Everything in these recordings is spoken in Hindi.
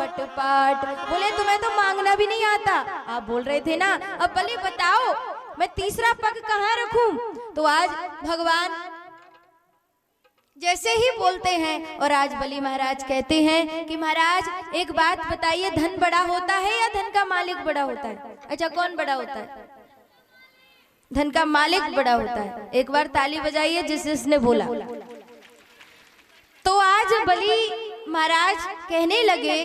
पटपाट। बोले तुम्हें तो मांगना भी नहीं आता, आप बोल रहे थे ना, अब बलि बताओ मैं तीसरा पग कहाँ रखूं। तो आज भगवान जैसे ही बोलते हैं और आज बलि महाराज कहते हैं कि महाराज एक बात बताइए, धन बड़ा होता है या धन का मालिक बड़ा होता है? अच्छा कौन बड़ा होता है? धन का मालिक बड़ा होता है। एक बार ताली बजाइए जिसने बोला। तो आज बलि महाराज कहने लगे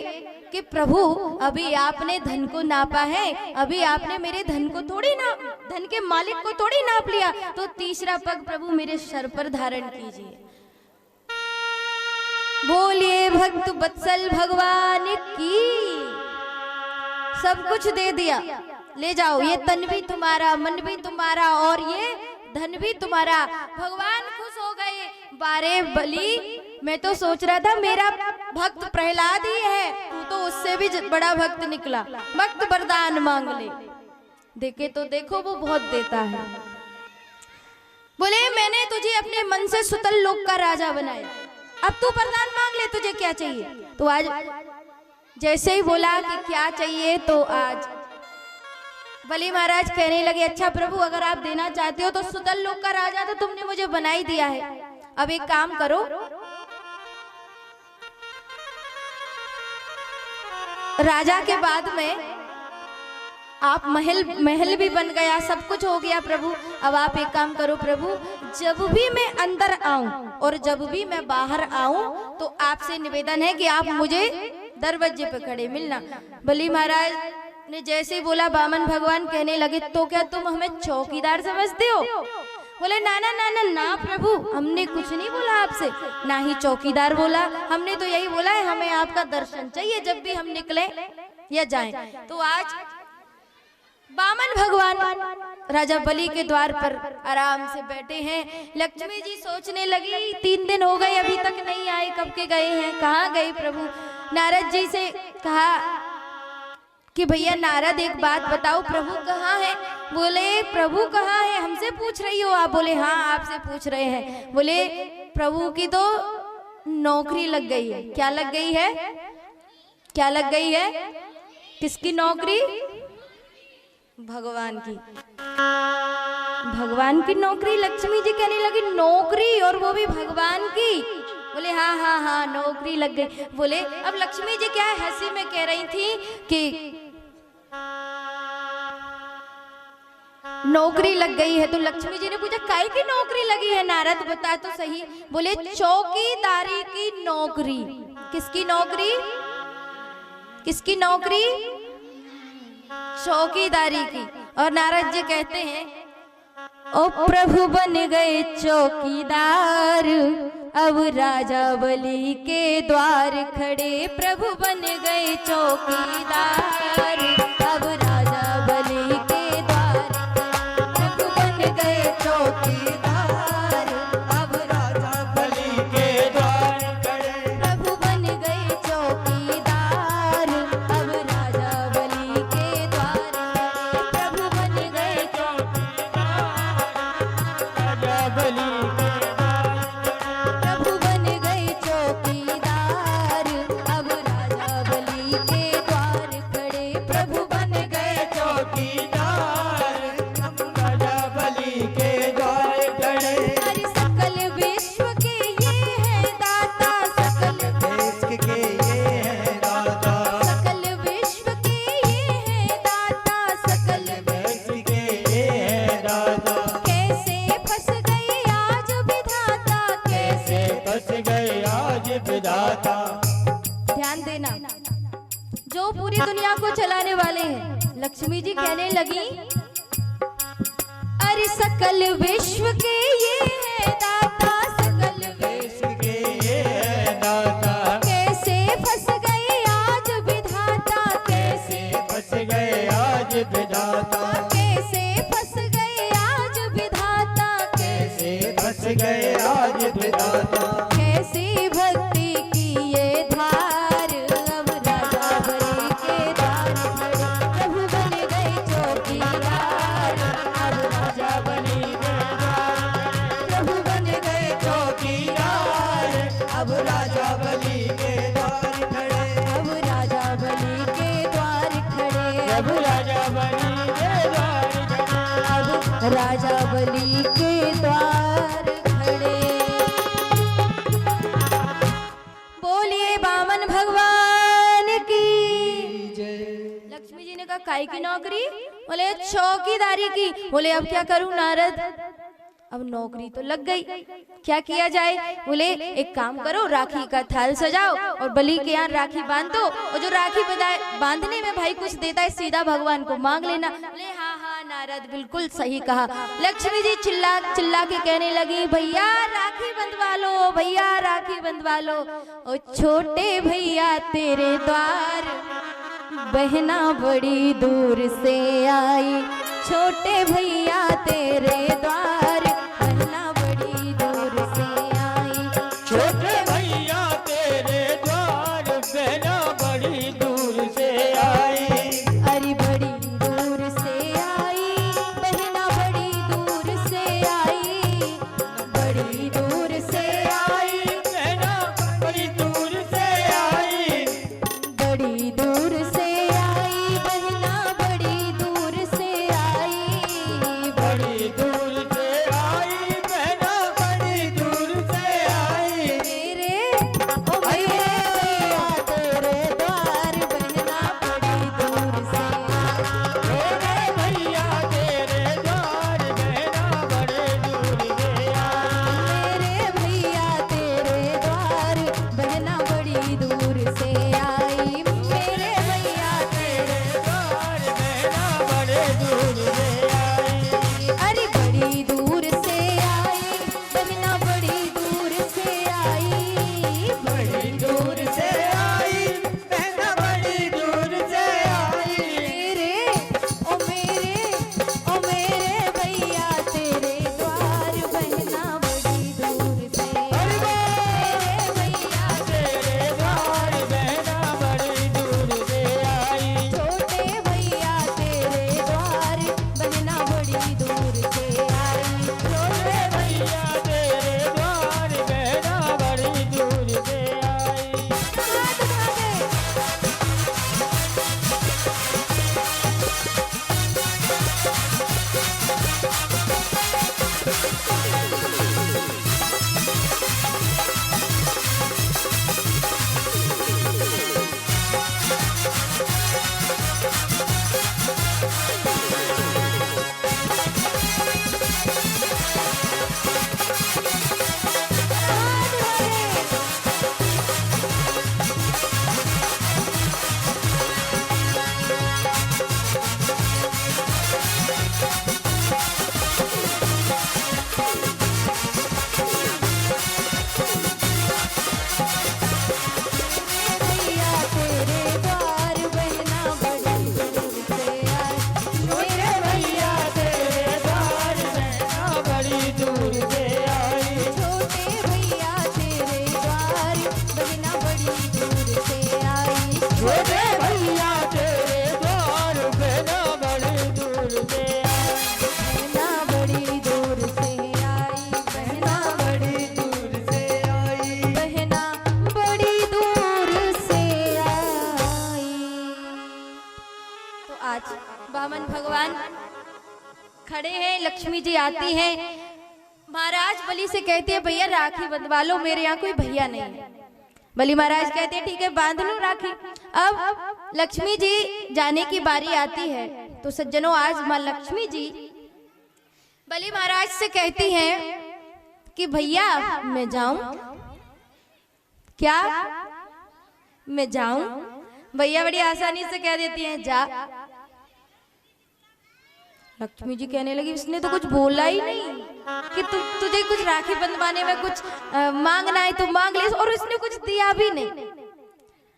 कि प्रभु अभी आपने धन को नापा है, अभी आपने मेरे धन को थोड़ी ना, धन के मालिक को थोड़ी नाप लिया, तो तीसरा पग प्रभु मेरे सर पर धारण कीजिए। बोलिए भक्त वत्सल भगवान की। सब कुछ दे दिया, ले जाओ, ये तन भी तुम्हारा, मन भी तुम्हारा और ये धन भी तुम्हारा। भगवान खुश हो गए। बारे बलि, मैं तो सोच रहा था मेरा भक्त प्रहलाद ही है, तू तो उससे भी बड़ा भक्त निकला, भक्त वरदान मांग ले। देखे तो देखो वो बहुत देता है। बोले मैंने तुझे अपने मन से सुतल लोक का राजा बनाया, अब तू वरदान मांग ले, तुझे क्या चाहिए? तो आज जैसे ही बोला कि क्या चाहिए, तो आज बलि महाराज कहने लगे अच्छा प्रभु अगर आप देना चाहते हो तो सुतल लोक का राजा तो तुमने मुझे बना ही दिया है, अब एक काम करो, राजा के बाद में आप महल भी बन गया, सब कुछ हो गया प्रभु। अब आप एक काम करो प्रभु, जब भी मैं अंदर आऊं और जब भी मैं बाहर आऊं तो आपसे निवेदन है कि आप मुझे दरवाजे पे खड़े मिलना। बलि महाराज ने जैसे ही बोला, बामन भगवान कहने लगे तो क्या तुम हमें चौकीदार समझते हो? बोले ना ना ना ना ना प्रभु, हमने कुछ नहीं बोला आपसे, ना ही चौकीदार बोला, हमने तो यही बोला है हमें आपका दर्शन चाहिए जब भी हम निकले या जाएं। तो आज बामन भगवान राजा बलि के द्वार पर आराम से बैठे हैं। लक्ष्मी जी सोचने लगी 3 दिन हो गए अभी तक नहीं आए, कब के गए हैं, कहाँ गए प्रभु? नारद जी से कहा कि भैया नारद एक बात बताओ, प्रभु कहाँ है? बोले प्रभु कहाँ है, हमसे पूछ रही हो आप? बोले हाँ आपसे पूछ रहे हैं। बोले प्रभु की तो नौकरी लग गई है। क्या लग गई है? क्या लग गई है? किसकी नौकरी? भगवान की। भगवान की नौकरी। लक्ष्मी जी कहने लगी नौकरी, और वो भी भगवान की? बोले हाँ हाँ हाँ नौकरी लग गई। बोले अब लक्ष्मी जी क्या हंसी में कह रही थी कि नौकरी लग गई है, तो लक्ष्मी जी ने पूछा काय की नौकरी लगी है नारद, बता तो सही। बोले चौकीदारी की नौकरी। किसकी नौकरी? किसकी नौकरी? चौकीदारी की। और नारद जी कहते हैं ओ प्रभु बन गए चौकीदार, अब राजा बलि के द्वार खड़े। प्रभु बन गए चौकीदार, अब राजा बलि के द्वार। प्रभु बन गए चौकीदार, अब राजा बलि के द्वार खड़े। प्रभु बन गए चौकीदार, अब राजा बलि के द्वार खड़े। प्रभु बन गए चौकीदार, राजा बलि ध्यान देना, जो पूरी दुनिया को चलाने वाले हैं। लक्ष्मी जी कहने लगी अरे सकल विश्व के ये है दाता, सकल विश्व के ये है दाता। कैसे फंस गए आज विधाता, कैसे फंस गए आज विधाता। कैसे फंस गए आज विधाता, कैसे फंस गए आज विधाता। कैसे भक्ति की ये धार, अब राजा बलि के द्वार खड़े। प्रभु बन गए चौकीदार, अब राजा बलि के द्वार। प्रभु बन गए चौकीदार, अब राजा बलि के द्वार खड़े। अब राजा राजा बलि के द्वार खड़े। बोलिए बामन भगवान की। लक्ष्मी जी ने कहा काय की नौकरी? बोले चौकीदारी की। बोले अब क्या करूं नारद? अब नौकरी तो लग गई, क्या किया जाए? बोले एक काम करो, राखी का थाल सजाओ और बलि के यहाँ राखी बांध दो, और जो राखी बांधने में भाई कुछ देता है सीधा भगवान को मांग लेना। बोले हाँ हाँ नारद बिल्कुल सही कहा। लक्ष्मी जी चिल्ला चिल्ला के कहने लगी भैया राखी बंधवा लो, भैया राखी बंधवा लो। और छोटे भैया तेरे द्वार बहना बड़ी दूर से आई। छोटे भैया तेरे द्वार बहना बड़ी दूर से आई। छोटे भैया तेरे द्वार बहना बड़ी दूर से आई। अरे बड़ी दूर से आई, बहना बड़ी दूर से आई। बड़ी दूर से आई, बहना बड़ी दूर से आई। बड़ी दूर से आई, बहना बड़ी दूर से आई। बड़ी दूर से आई, बहना बड़ी दूर से आई। मेरे ओ मेरे भैया तेरे द्वार बहना बड़ी दूर से आई। मेरे भैया तेरे द्वार बहना बड़े दूर से आई। मेरे भैया तेरे द्वार बहना बड़ी दूर से आई। मेरे भैया तेरे द्वार बहना बड़े दूर से आई। अरे बड़ी दूर से आई, बहना बड़ी दूर से आई। बड़ी दूर से आई, बहना बड़ी दूर से आई। मेरे ओ मेरे भैया तेरे द्वार बहना बड़ी दूर से। मेरे भैया तेरे द्वार बहना बड़ी दूर से आई। छोटे भैया तेरे द्वार बहना बड़ी दूर से आई। छोटे भैया तेरे द्वार बहना बड़ी दूर से आई। हाथ उठा दे। हाथ उठा दे। भैया तेरे द्वार बहना बड़ी दूर से आई। मेरे भैया तेरे द्वार बहना बड़ी दूर से आई। छोटे भैया तेरे द्वार बहना बड़ी दूर से आई। छोटे भैया तेरे द्वार बहना बड़ी दूर से आई। बहना बड़ी दूर से आई। बहना बड़ी दूर से आई। बहना बड़ी दूर से आई। तो आज बामन भगवान खड़े हैं, लक्ष्मी जी आती हैं, महाराज बलि से कहती है भैया राखी बंधवा लो, मेरे यहाँ कोई भैया नहीं है। बलि महाराज कहते हैं ठीक है बांध लो राखी। अब लक्ष्मी जी जाने की बारी आती है, तो सज्जनों आज माँ लक्ष्मी जी बलि महाराज से कहती हैं कि भैया मैं जाऊं क्या? मैं जाऊं? भैया बड़ी आसानी से कह देती हैं जा। लक्ष्मी जी कहने लगी इसने तो कुछ बोला ही नहीं कि तुझे कुछ राखी बंधवाने में कुछ मांगना है तो मांग ले, और इसने कुछ दिया भी नहीं।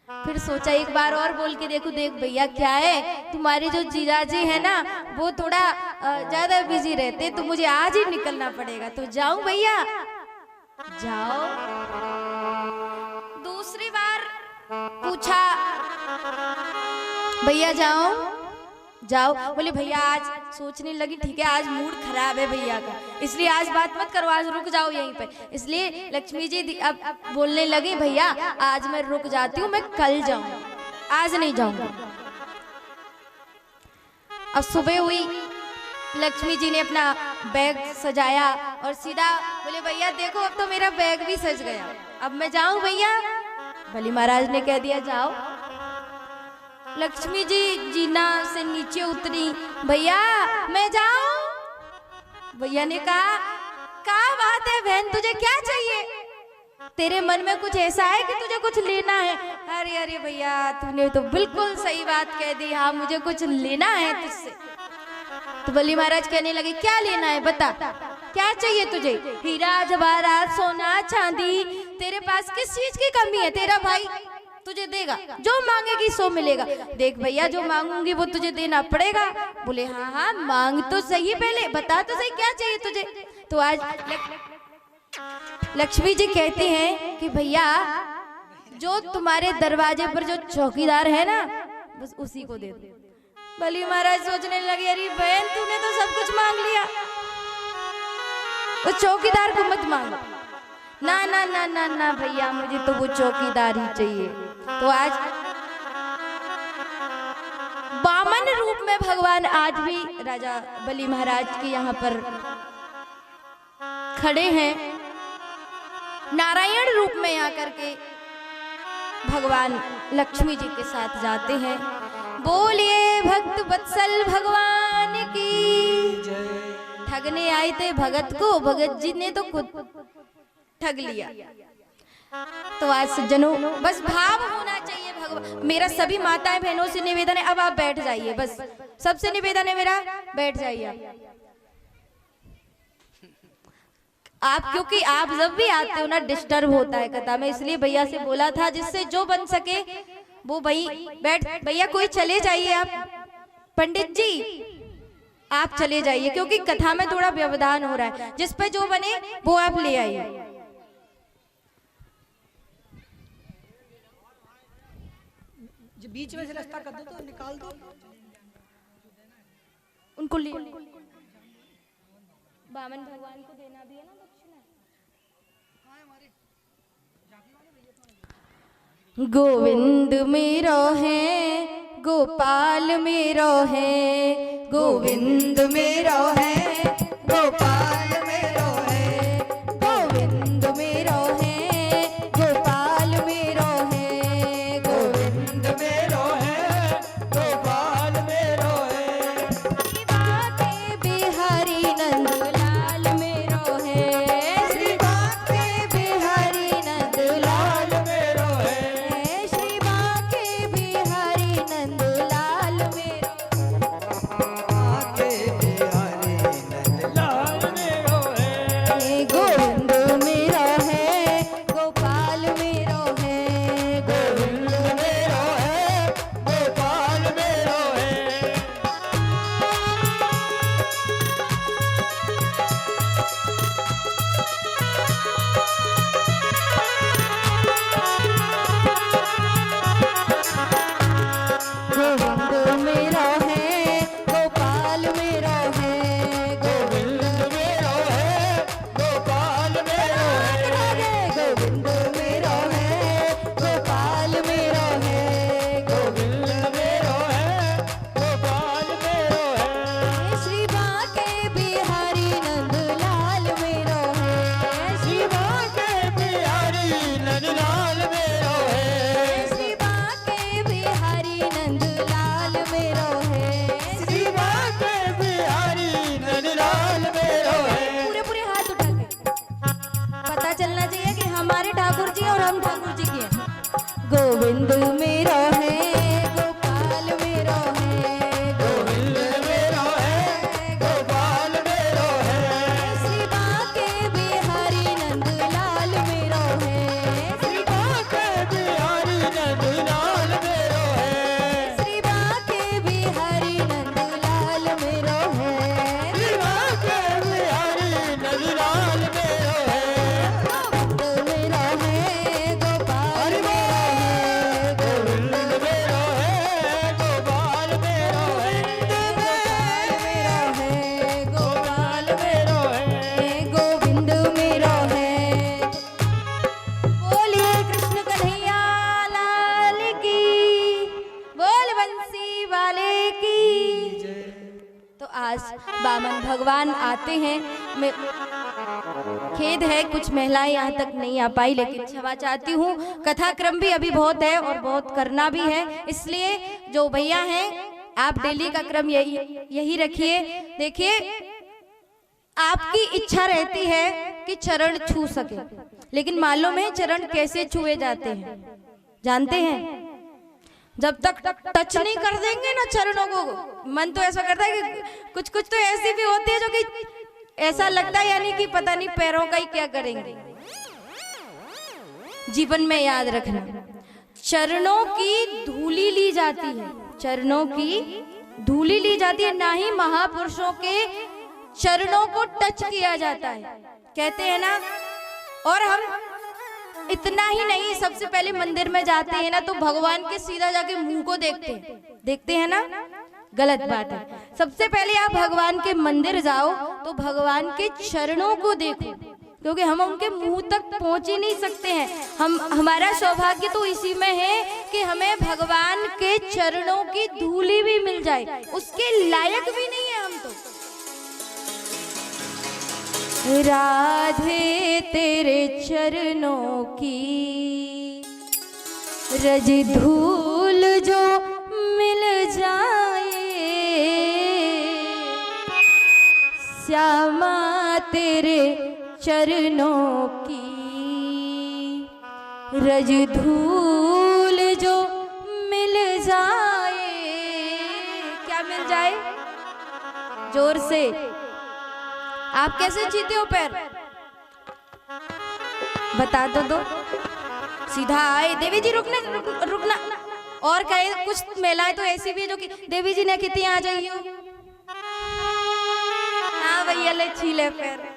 फिर सोचा एक बार और बोल के देखो, देख भैया क्या है तुम्हारे जो जीजाजी है ना वो थोड़ा ज्यादा बिजी रहते, तो मुझे आज ही निकलना पड़ेगा, तो जाऊं भैया? जाओ। दूसरी बार पूछा भैया जाओ? जाओ। बोले भैया आज सोचने लगी ठीक है आज मूड खराब है भैया का, इसलिए आज बात मत करो, आज रुक जाओ यहीं पे। इसलिए लक्ष्मी जी अब बोलने लगी भैया आज मैं रुक जाती हूँ, मैं कल जाऊंगी, आज नहीं जाऊंगी। अब सुबह हुई, लक्ष्मी जी ने अपना बैग सजाया और सीधा बोले भैया देखो अब तो मेरा बैग भी सज गया, अब मैं जाऊं भैया। बलि महाराज ने कह दिया जाओ। लक्ष्मी जी जीना से नीचे उतरी, भैया मैं जाऊं। भैया ने कहा क्या बात है बहन, तुझे क्या चाहिए? तेरे मन में कुछ ऐसा है कि तुझे कुछ लेना है? अरे अरे भैया तूने तो बिल्कुल सही बात कह दी, हाँ मुझे कुछ लेना है तुझसे। तो बलि महाराज कहने लगे क्या लेना है बता, क्या चाहिए तुझे? हीरा जवाहरात सोना चांदी, तेरे पास किस चीज की कमी है? तेरा भाई तुझे देगा, जो मांगेगी सो मिलेगा। देख भैया जो मांगूंगी वो तुझे देना पड़ेगा। बोले हाँ हाँ मांग तो सही, पहले बता तो सही क्या चाहिए तुझे। तो आज लक्ष्मी जी कहते हैं कि भैया जो तुम्हारे दरवाजे पर जो चौकीदार है ना बस उसी को दे दो। बलि महाराज सोचने लगे अरे बहन तूने तो सब कुछ मांग लिया, उस चौकीदार को मत मांगो। ना ना ना ना ना भैया मुझे तो वो चौकीदार ही चाहिए। तो आज वामन रूप में भगवान आज भी राजा बलि महाराज के यहाँ पर खड़े हैं, नारायण रूप में आकर के भगवान लक्ष्मी जी के साथ जाते हैं। बोलिए भक्त वत्सल भगवान की जय। ठगने आए थे भगत को, भगत जी ने तो खुद ठग लिया। तो आज सज्जनों बस भाव होना चाहिए भगवान। मेरा सभी माताएं बहनों से निवेदन है, अब आप बैठ जाइए, बस सबसे निवेदन है मेरा, बैठ जाइए आप, क्योंकि आप जब भी आते हो ना डिस्टर्ब होता है कथा में, इसलिए भैया से बोला था जिससे जो बन सके वो भाई बैठ। भैया कोई चले जाइए आप, पंडित जी आप चले जाइए क्योंकि कथा में थोड़ा व्यवधान हो रहा है, जिस पे जो बने वो आप ले आइए। बीच में से रास्ता कर दो तो निकाल दो उनको ले। बामन भगवान को देना भी है ना दक्षिणा। गोविंद मेरो है गोपाल मेरो है, गोविंद मेरो है गोपाल मेरो है, गोविंद मेरो है गोपाल मेरो है, गोविंद मेरो है गोपाल मेरो है। श्री बाके बिहारी नंदलाल मेरो है, श्री बाके बिहारी नंदलाल मेरो है, श्री बाके बिहारी नंदलाल मेरो, आके बिहारी नंदलाल मेरो है। गोविंद मेरो है गोपाल मेरो है, गोविंद मेरो है गोपाल मेरो है। गोविंद मेरो है गोपाल मेरो है, गोविंद मेरो है गोपाल मेरो है। गोविंद मेरो है गोपाल मेरो है, गोविंद मेरो है गोपाल मेरो है। श्री बाके बिहारी नंदलाल मेरो है, श्री बाके बिहारी नंदलाल मेरो है। श्री बाके बिहारी नंदलाल मेरो है, श्री बाके बिहारी नंदलाल मेरो है। पूरे पूरे हाथ उठा के पता चलना चाहिए कि हमारे ठाकुर जी और हम ठाकुर जी के हैं। गोविंद मेरो है गोपाल मेरो है, गोविंद मेरो है गोपाल मेरो है। श्री बाके बिहारी नंदलाल मेरो है, श्री बाके बिहारी नंदलाल मेरो है। श्री बाके बिहारी नंदलाल मेरो है, श्री बाके बिहारी नंदलाल मेरो है। गोविंद मेरो है गोपाल मेरो है, भगवान आते हैं। खेद है कुछ महिलाएं यहाँ तक नहीं आ पाई, लेकिन क्षमा चाहती हूँ। कथा क्रम भी अभी बहुत है और बहुत करना भी है, इसलिए जो भैया हैं आप डेली का क्रम यही रखिए। देखिए, आपकी इच्छा रहती है कि चरण छू सके, लेकिन मालूम है चरण कैसे छुए जाते हैं? जानते हैं? जब तक टच नहीं कर देंगे ना चरणों को, मन तो ऐसा करता है कि कुछ कुछ तो ऐसी भी होती है जो कि ऐसा लगता है यानी कि पता नहीं पैरों का ही क्या करेंगे। जीवन में याद रखना, चरणों की धूली ली जाती है, चरणों की धूली ली जाती है, ना ही महापुरुषों के चरणों को टच किया जाता है, कहते हैं ना। और हम इतना ही नहीं, सबसे पहले मंदिर में जाते हैं ना तो भगवान के सीधा जाके मुंह को देखते हैं ना, गलत बात है। सबसे पहले आप भगवान के मंदिर जाओ तो भगवान के चरणों को देखो, क्योंकि हम उनके मुंह तक पहुंच ही नहीं सकते हैं। हमारा सौभाग्य तो इसी में है कि हमें भगवान के चरणों की धूली भी मिल जाए, उसके लायक भी नहीं है हम तो। राधे तेरे चरणों की रज धूल जो मिल जाए, श्यामा तेरे चरणों की रज धूल जो मिल जाए। क्या मिल जाए? जोर से। आप कैसे जीते हो पैर? बता दो। सीधा आए, देवी जी रुकना। और कहे कुछ महिलाएं तो ऐसी भी है जो कि देवी जी ने कितनी आ जाइयो, हाँ भैया ले छीले पैर।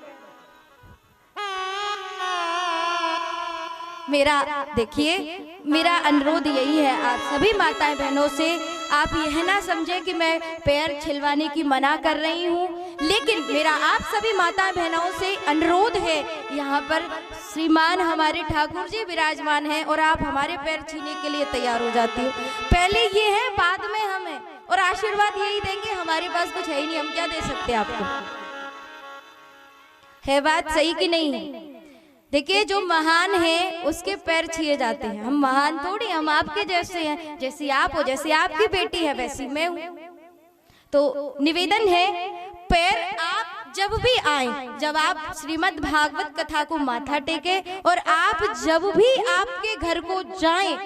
मेरा अनुरोध यही है आप सभी माताएं बहनों से, आप यह ना समझे कि मैं पैर छिलवाने की मना कर रही हूँ, लेकिन मेरा आप सभी माताएं बहनों से अनुरोध है, यहाँ पर श्रीमान हमारे ठाकुर जी विराजमान हैं और आप हमारे पैर छीने के लिए तैयार हो जाती हो। पहले ये है, बाद में हम हैं, और आशीर्वाद यही देंगे। हमारे पास कुछ है ही नहीं, हम क्या दे सकते आपको? है बात सही कि नहीं है? देखिए, जो महान है उसके पैर छुए जाते हैं। हम महान थोड़ी, हम आपके जैसे हैं, जैसी आप हो, जैसी आपकी बेटी है वैसी मैं हूँ। तो निवेदन है, पैर आप जब भी आए, जब आप श्रीमद् भागवत कथा को माथा टेके, और आप जब भी आपके घर को जाएं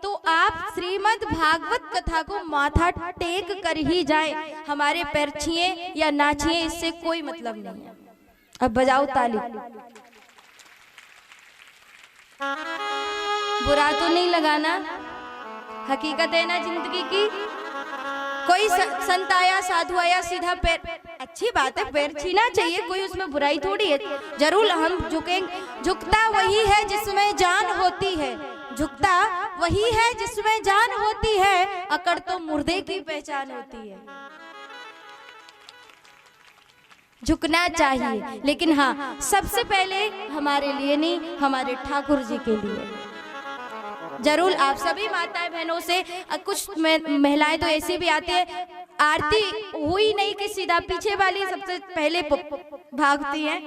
तो आप श्रीमद् भागवत कथा को माथा टेक कर ही जाएं। हमारे पैर छुए या ना छुए इससे कोई मतलब नहीं है। अब बजाओ ताली। बुरा तो नहीं लगाना, हकीकत है ना जिंदगी की। कोई संत आया, साधु आया, सीधा पैर, अच्छी बात है, पैर छीना चाहिए, कोई उसमें बुराई थोड़ी है। जरूर हम झुकेंगे। झुकता वही है जिसमें जान होती है, झुकता वही है जिसमें जान होती है, अकड़ तो मुर्दे की पहचान होती है। झुकना चाहिए, लेकिन हाँ, सबसे पहले हमारे लिए नहीं, हमारे ठाकुर जी के लिए। जरूर आप सभी माताएं बहनों से, कुछ महिलाएं तो ऐसी भी आती है, आरती हुई नहीं कि सीधा पीछे वाली सबसे पहले भागती हैं,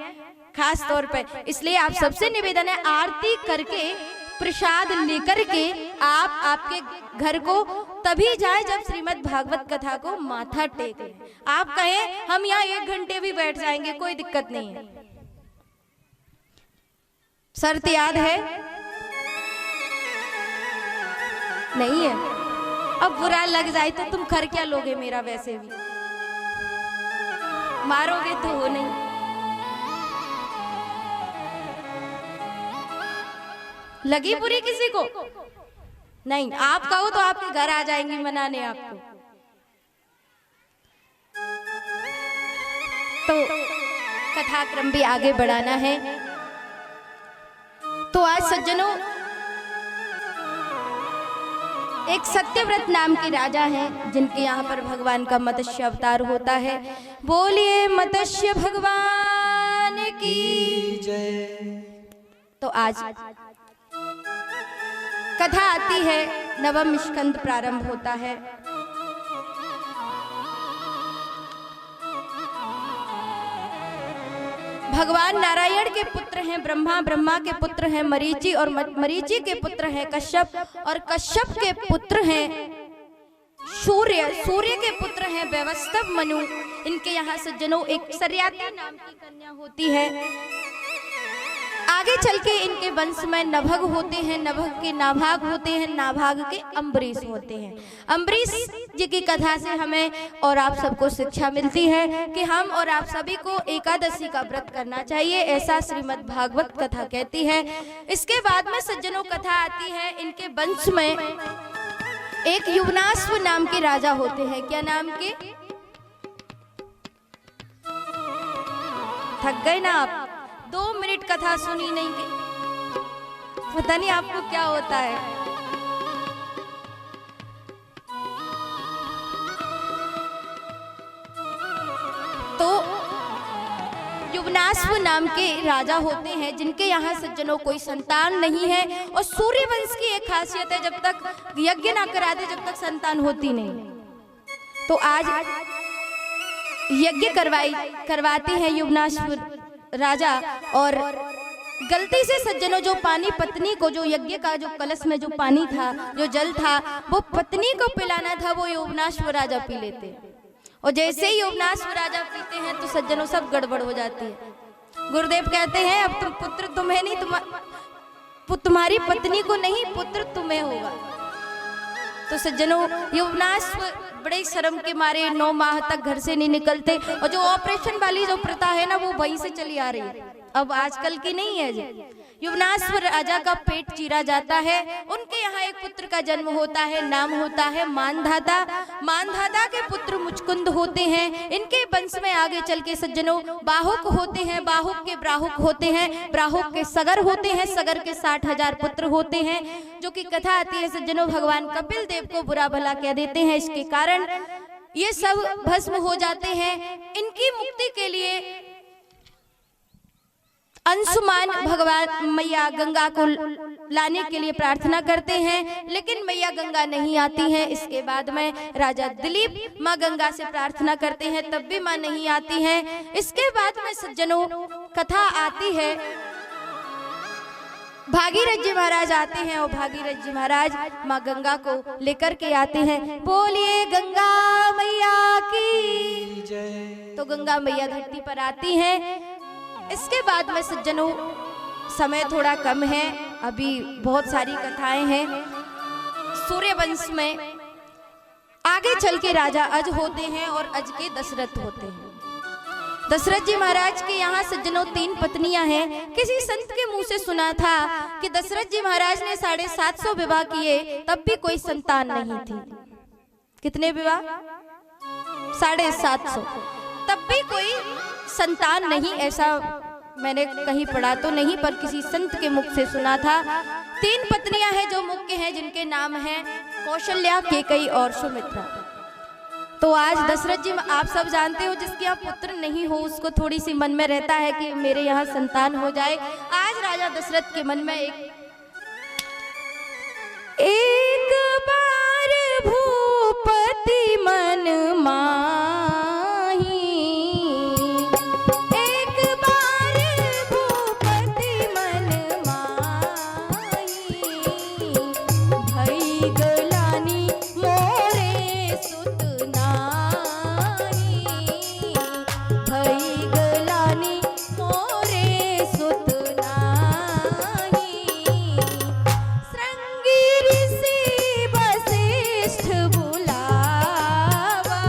खास तौर पे। इसलिए आप सबसे निवेदन है, आरती करके प्रसाद लेकर के आप आपके घर को तभी जाए जब श्रीमद् भागवत कथा को माथा टेके। आप कहें हम यहाँ 1 घंटे भी बैठ जाएंगे, कोई दिक्कत नहीं है। शर्त याद है? नहीं है? अब बुरा लग जाए तो तुम कर क्या लोगे मेरा? वैसे भी मारोगे तो हो नहीं। लगी बुरी किसी को? नहीं, आप कहो तो आपके घर आ जाएंगी मनाने आपको। तो कथा क्रम भी आगे बढ़ाना है। तो आज सज्जनों, एक सत्यव्रत नाम के राजा हैं जिनके यहाँ पर भगवान का मत्स्य अवतार होता है। बोलिए मत्स्य भगवान की जय। तो आज कथा आती है, नवम स्कंद प्रारंभ होता है। भगवान नारायण के पुत्र हैं ब्रह्मा, ब्रह्मा के पुत्र हैं मरीचि और मरीचि के पुत्र हैं कश्यप और कश्यप के पुत्र हैं सूर्य, सूर्य के पुत्र हैं वैवस्वत मनु। इनके यहाँ सज्जनों एक सरियाती नाम की कन्या होती है। आगे चल के इनके वंश में नभग होते हैं, नभग के नाभाग होते हैं, नाभाग के अम्बरीश होते हैं। अम्बरीश जी की कथा से हमें और आप सबको शिक्षा मिलती है कि हम और आप सभी को एकादशी का व्रत करना चाहिए, ऐसा श्रीमद् भागवत कथा कहती है। इसके बाद में सज्जनों कथा आती है, इनके वंश में एक युवनाश्व नाम के राजा होते हैं। क्या नाम के? थक गए ना आप? 2 मिनट कथा सुनी नहीं गई, पता नहीं आपको क्या होता है। तो युवनाश्व नाम के राजा होते हैं जिनके यहाँ सज्जनों कोई संतान नहीं है। और सूर्य वंश की एक खासियत है, जब तक यज्ञ ना कराते जब तक संतान होती नहीं। तो आज यज्ञ करवाते हैं युवनाश्व राजा। और गलती से सज्जनों जो पानी पत्नी को, जो यज्ञ का जो कलश में जो पानी था, जो जल था, वो पत्नी को पिलाना था, वो युवनाश्व राजा पी लेते। और जैसे ही युवनाश्व राजा पीते हैं तो सज्जनों सब गड़बड़ हो जाती है। गुरुदेव कहते हैं अब तुम पुत्र तुम्हें नहीं, तुम्हारी पत्नी को नहीं, पुत्र तुम्हें होगा। तो सज्जनों युवनाश्व बड़े शर्म के मारे 9 माह तक घर से नहीं निकलते। और जो ऑपरेशन वाली जो प्रथा है ना, वो वहीं से चली आ रही है, अब आजकल की नहीं है जी। युवनाश्व राजा का पेट चीरा जाता है। उनके यहाँ एक पुत्र का जन्म होता है, नाम होता है मानधाता। मानधाता के पुत्र मुचकुंद होते हैं। इनके वंश में आगे चल के सज्जनों बाहुक होते हैं, बाहुक के ब्राहुक होते हैं, ब्राहुक के सगर होते हैं, सगर के 60,000 पुत्र होते हैं। जो कि कथा आती है सज्जनों भगवान कपिल देव को बुरा भला कह देते हैं, इसके कारण ये सब भस्म हो जाते हैं। इनकी मुक्ति के लिए अंशुमान भगवान मैया गंगा को लाने के लिए प्रार्थना करते हैं, लेकिन मैया गंगा नहीं आती हैं। इसके बाद में राजा दिलीप माँ गंगा से प्रार्थना करते हैं, तब भी माँ नहीं आती हैं। इसके बाद में सज्जनों कथा आती है, भागीरथ जी महाराज आते हैं और भागीरथ जी महाराज माँ गंगा को लेकर के आते हैं। बोलिए गंगा मैया की जय। तो गंगा मैया धरती पर आती हैं। इसके बाद में सज्जनों समय थोड़ा कम है, अभी बहुत सारी कथाएं हैं। सूर्यवंश में आगे चल के राजा अज होते हैं और अज के दशरथ होते हैं। दशरथ जी महाराज के यहाँ सज्जनों 3 पत्नियां हैं। किसी संत के मुंह से सुना था कि दशरथ जी महाराज ने 750 विवाह किए, तब भी कोई संतान नहीं थी। कितने विवाह? 750, तब भी कोई संतान नहीं। ऐसा मैंने कहीं पढ़ा तो नहीं, पर किसी संत के मुख से सुना था। 3 पत्नियां हैं जो मुख्य हैं, जिनके नाम हैं कौशल्या, केकई और सुमित्रा। तो आज दशरथ जी आप सब जानते हो, जिसके यहाँ पुत्र नहीं हो उसको थोड़ी सी मन में रहता है कि मेरे यहाँ संतान हो जाए। आज राजा दशरथ के मन में एक बार भूपति मन माही, एक बार भूपति मन माही, भई गलानी मोरे सुत नारी, भई गलानी मोरे सुत नारी। श्रृंगी ऋषि वशिष्ठ बुलावा,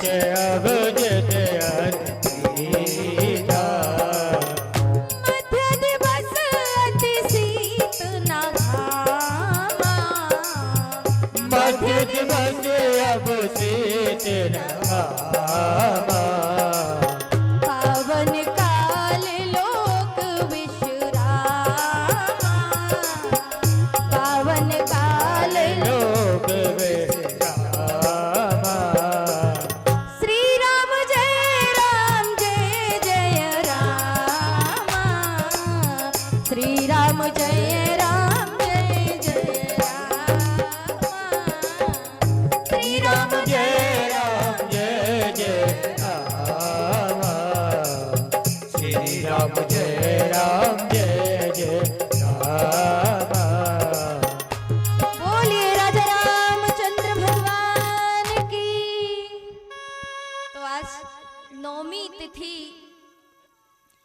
अब जित अतीता मध्य दिवस अति शीत न घामा मध्य दिवस अब शीत न घामा पावन काल लोक विश्रामा पावन काल लोक विश्रामा श्री राम जय जय रामा श्री राम जय जय रामा श्री राम जय राम जय जय रामा श्री राम जय जय रामा बोलिए राजा रामचंद्र भगवान की। तो आज नौमी तिथि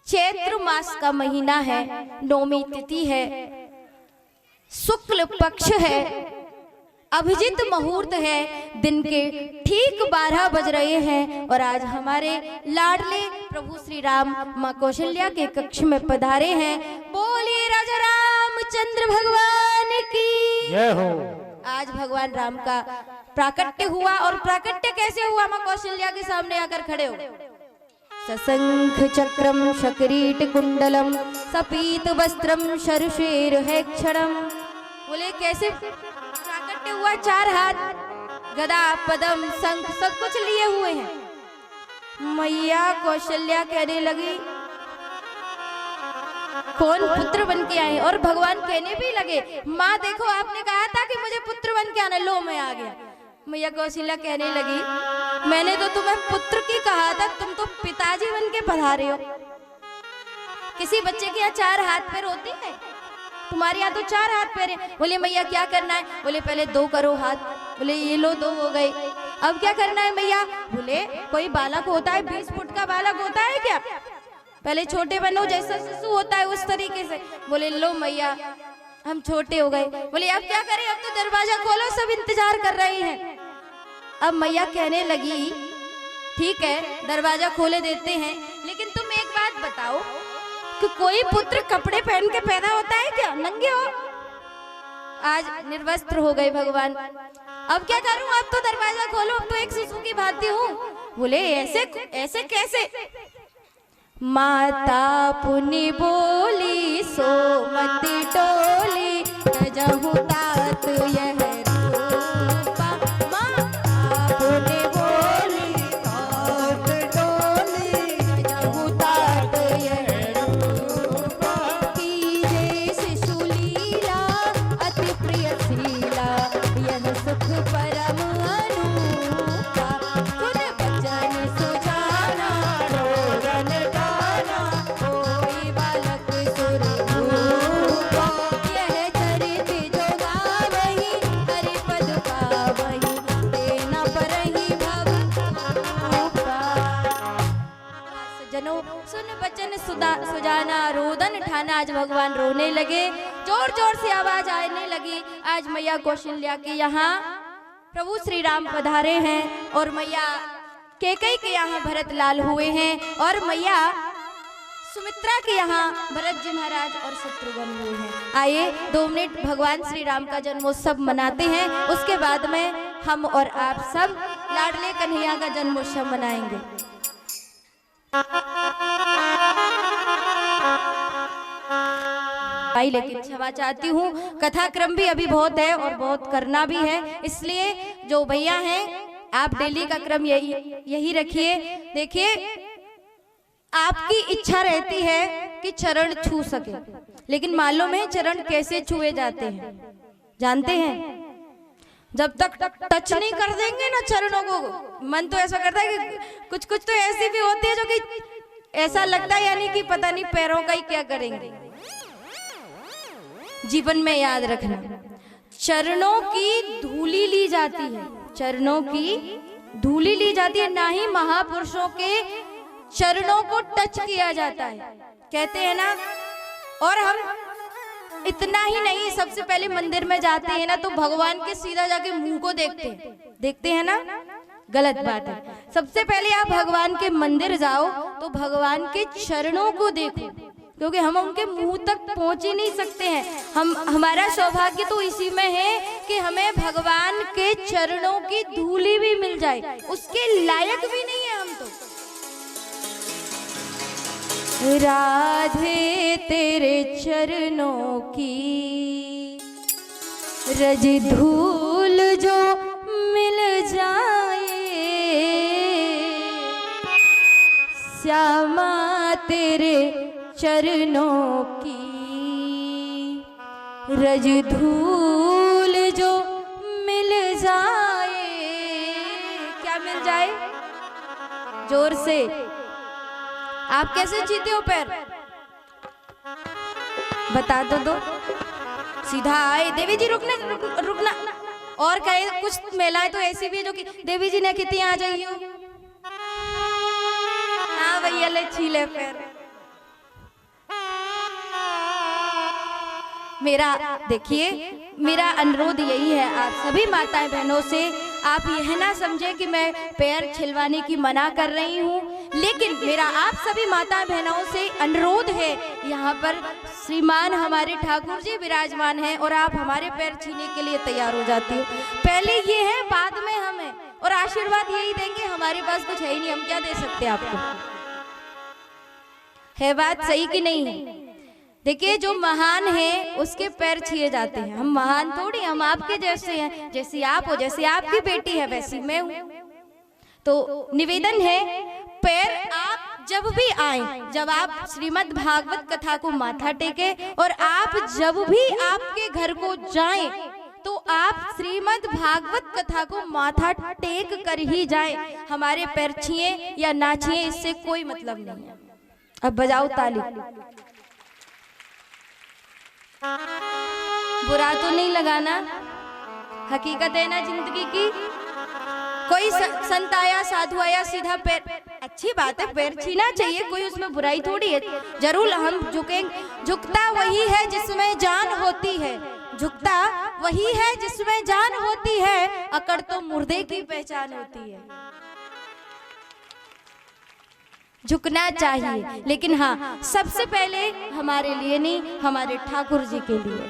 चैत्र मास का महीना है, नौमी तिथि है, शुक्ल पक्ष है, अभिजित मुहूर्त है, दिन के ठीक 12 बज रहे हैं और आज हमारे लाडले प्रभु श्री राम माँ कौशल्या के कक्ष में पधारे हैं। बोलिए राजा रामचंद्र भगवान की। जय हो। आज भगवान राम का प्राकट्य हुआ और प्राकट्य कैसे हुआ? माँ कौशल्या के सामने आकर खड़े हो। सशंख चक्रम शक्रीट कुंडलम सपीत वस्त्रम शरुशेर है क्षणम। बोले कैसे प्राकट्य हुआ? 4 हाथ, गदा, पदम, शंख सब कुछ लिए हुए हैं। मैया कौशल्या कहने लगी कौन पुत्र बन के आए? और भगवान कहने भी लगे माँ देखो आपने कहा था कि मुझे पुत्र बन के आना, लो मैं आ गया। मैया कौशल्या कहने लगी मैंने तो तुम्हें पुत्र की कहा था, तुम तो पिताजी बन के पधारे हो। किसी बच्चे के यहाँ 4 हाथ पैर होते हैं, तुम्हारे यहाँ तो 4 हाथ पैर है। बोले मैया क्या करना है? बोले पहले 2 करो हाथ। बोले ये लो 2 हो गए, अब क्या करना है मैया? बोले कोई बालक होता है 20 फुट का बालक होता है क्या? पहले छोटे बनो, जैसा शिशु होता है उस तरीके से। बोले लो मैया हम छोटे हो गए। बोले अब क्या करें? अब तो दरवाजा खोलो, सब इंतजार कर रहे हैं। अब मैया कहने लगी ठीक है दरवाजा खोले देते हैं, लेकिन तुम एक बात बताओ कि कोई पुत्र कपड़े पहन के पैदा होता है क्या? नंगे हो। आज निर्वस्त्र हो गए भगवान। अब क्या करूं? अब तो दरवाजा खोलो, अब तो एक शिशु की भांति हूँ। बोले ऐसे ऐसे कैसे? माता पुनि बोली सोमति टोली जहु तात यह रूपा। माता पुनि बोली सोमति टोली जहु तात यह रूपा। कीजे शिशु लीला अति प्रिय शीला यह सुख परम अनूपा। सुन बचन सुजाना रोदन गाना कोई बालक सुर रूपा। यह चरित जो गावहि हरि पद पावहि देना परहि भव रूपा। सज्जनों सुन बचन सुजाना रोदन ठाना। आज भगवान रोने लगे, जोर जोर से आवाज आने लगी। आज मैया कौशल्या के यहाँ प्रभु श्री राम पधारे हैं और मैया कैकेयी के यहाँ भरत लाल हुए हैं और मैया सुमित्रा के यहाँ भरत जी महाराज और शत्रुघ्न हुए हैं। आइए 2 मिनट भगवान श्री राम का जन्मोत्सव मनाते हैं, उसके बाद में हम और आप सब लाडले कन्हैया का जन्मोत्सव मनाएंगे। भाई लेकिन क्षमा चाहती हूँ, कथा क्रम भी अभी बहुत है और बहुत करना भी है, इसलिए जो भैया हैं आप डेली का क्रम यही रखिए। देखिए आपकी इच्छा रहती है कि चरण छू सके, लेकिन मालूम है चरण कैसे छुए जाते हैं? जानते हैं? जब तक टच नहीं कर देंगे ना चरणों को, मन तो ऐसा करता है कि कुछ कुछ तो ऐसी भी होती है जो कि ऐसा लगता है यानी कि पता नहीं पैरों का ही क्या करेंगे। जीवन में याद रखना, चरणों की धूली ली जाती है, चरणों की धूली ली जाती है, ना ही महापुरुषों के चरणों को टच किया जाता है, कहते हैं ना। और हम इतना ही नहीं, सबसे पहले मंदिर में जाते हैं ना तो भगवान के सीधा जाके मुंह को देखते हैं ना, गलत बात है। सबसे पहले आप भगवान के मंदिर जाओ तो भगवान के चरणों को देखो, क्योंकि हम उनके मुंह तक पहुंच ही नहीं सकते हैं। हमारा सौभाग्य तो इसी में है कि हमें भगवान के चरणों की धूली भी मिल जाए, उसके लायक भी नहीं है हम तो। राधे तेरे चरणों की रज धूल जो मिल जाए, श्यामा तेरे चरणों की रज धूल जो मिल जाए। क्या मिल जाए? जोर से। आप कैसे जीते हो पैर? बता दो। सीधा आए। देवी जी रुकना। और कहे कुछ महिलाएं तो ऐसी भी है जो कि देवी जी ने कितनी आ जाइए। हाँ भैया ले छीले पैर। मेरा अनुरोध यही है आप सभी माताएं बहनों से, आप यह ना समझे कि मैं पैर छिलवाने की मना कर रही हूँ, लेकिन मेरा आप सभी माताएं बहनों से अनुरोध है, यहाँ पर श्रीमान हमारे ठाकुर जी विराजमान हैं और आप हमारे पैर छीने के लिए तैयार हो जाती हो। पहले ये है, बाद में हम हैं, और आशीर्वाद यही देंगे। हमारे पास कुछ है ही नहीं, हम क्या दे सकते आपको? है बात सही कि नहीं? देखिए, जो महान है उसके पैर छुए जाते हैं। हम महान थोड़ी, हम आपके जैसे हैं। जैसी आप हो, जैसी आपकी बेटी है वैसी मैं हूं। तो निवेदन है, पैर आप जब भी आए, जब आप श्रीमद् भागवत कथा को माथा टेके, और आप जब भी आपके घर को जाएं तो आप श्रीमद् भागवत कथा को माथा टेक कर ही जाएं। हमारे पैर छुए या ना छुए इससे कोई मतलब नहीं है। अब बजाओ ताली। बुरा तो नहीं लगाना, हकीकत है ना जिंदगी की। कोई संत आया, साधु आया, सीधा पैर, अच्छी बात है, पैर छीना चाहिए, कोई उसमें बुराई थोड़ी है। जरूर हम झुकेंगे। झुकता वही है जिसमें जान होती है, झुकता वही है जिसमें जान होती है, अकड़ तो मुर्दे की पहचान होती है। झुकना चाहिए, लेकिन हाँ, सबसे पहले हमारे लिए नहीं, हमारे ठाकुर जी के लिए।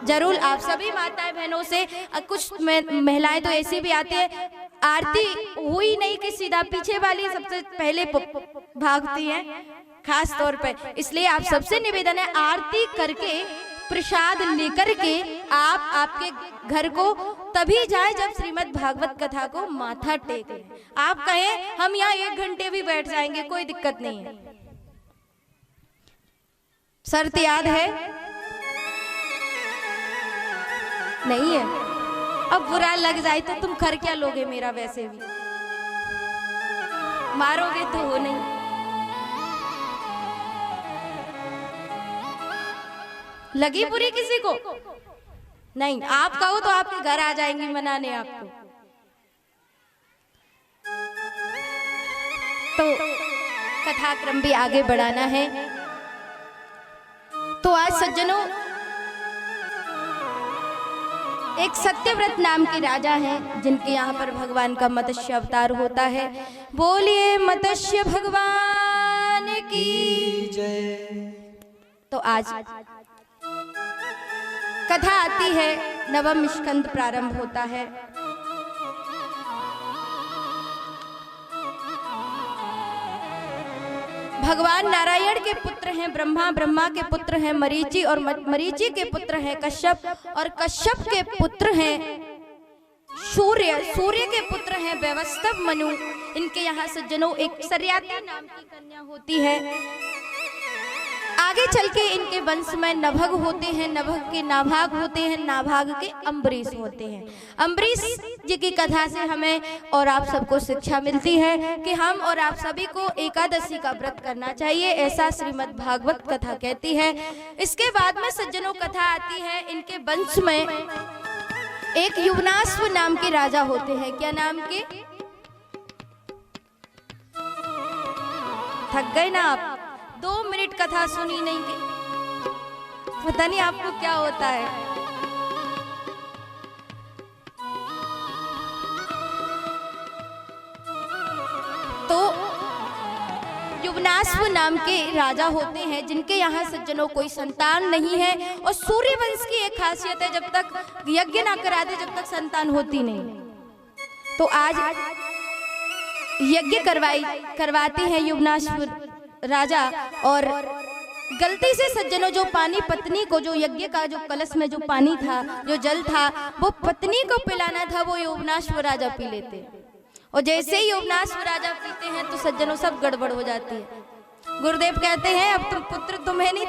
जरूर आप सभी माताएं बहनों से, कुछ महिलाएं तो ऐसी भी आती है, आरती हुई नहीं कि सीधा पीछे वाली सबसे पहले भागती हैं, खास तौर पे। इसलिए आप सबसे निवेदन है, आरती करके प्रसाद लेकर के आप आपके घर को तभी जाए जब श्रीमद् भागवत कथा को माथा टेक लें। आप कहें हम यहाँ 1 घंटे भी बैठ जाएंगे, कोई दिक्कत नहीं है। शर्त याद है? नहीं है? अब बुरा लग जाए तो तुम कर क्या लोगे मेरा? वैसे भी मारोगे तो हो नहीं। लगी बुरी किसी को? नहीं, आप कहो तो आपके घर आ जाएंगी मनाने आपको। तो कथाक्रम भी आगे बढ़ाना है। तो आज सज्जनों, एक सत्यव्रत नाम के राजा हैं जिनके यहाँ पर भगवान का मत्स्य अवतार होता है। बोलिए मत्स्य भगवान की जय। तो आज कथा आती है, नवम स्कंद प्रारंभ होता है। भगवान नारायण के पुत्र हैं ब्रह्मा, ब्रह्मा के पुत्र हैं मरीचि, और मरीचि के पुत्र हैं कश्यप, और कश्यप के पुत्र हैं सूर्य, सूर्य के पुत्र हैं वैवस्वत मनु। इनके यहाँ सज्जनों एक सरयाती नाम की कन्या होती है। आगे चल के इनके वंश में नभग होते हैं, नभग के नाभाग होते हैं, नाभाग के अम्बरीश होते हैं। अम्बरीश जी की कथा से हमें और आप सबको शिक्षा मिलती है कि हम और आप सभी को एकादशी का व्रत करना चाहिए, ऐसा श्रीमद् भागवत कथा कहती है। इसके बाद में सज्जनों कथा आती है, इनके वंश में एक युवनाश्व नाम के राजा होते हैं। क्या नाम के? थक गए ना आप? 2 मिनट कथा सुनी नहीं गई, पता नहीं आपको क्या होता है। युवनाश्व नाम के राजा होते हैं, जिनके यहाँ सज्जनों कोई संतान नहीं है। और सूर्य वंश की एक खासियत है, जब तक यज्ञ ना कराते जब तक संतान होती नहीं। तो आज यज्ञ करवाते हैं युवनाश्व राजा। और गलती से सज्जनों जो पानी पत्नी को, जो यज्ञ का जो कलश में जो पानी था, जो जल था, वो पत्नी को पिलाना था, वो युवनाश्व राजा पी लेते। और जैसे ही युवनाश्व राजा पीते हैं तो सज्जनों सब गड़बड़ हो जाती है। गुरुदेव कहते हैं अब तुम पुत्र तुम्हें नहीं,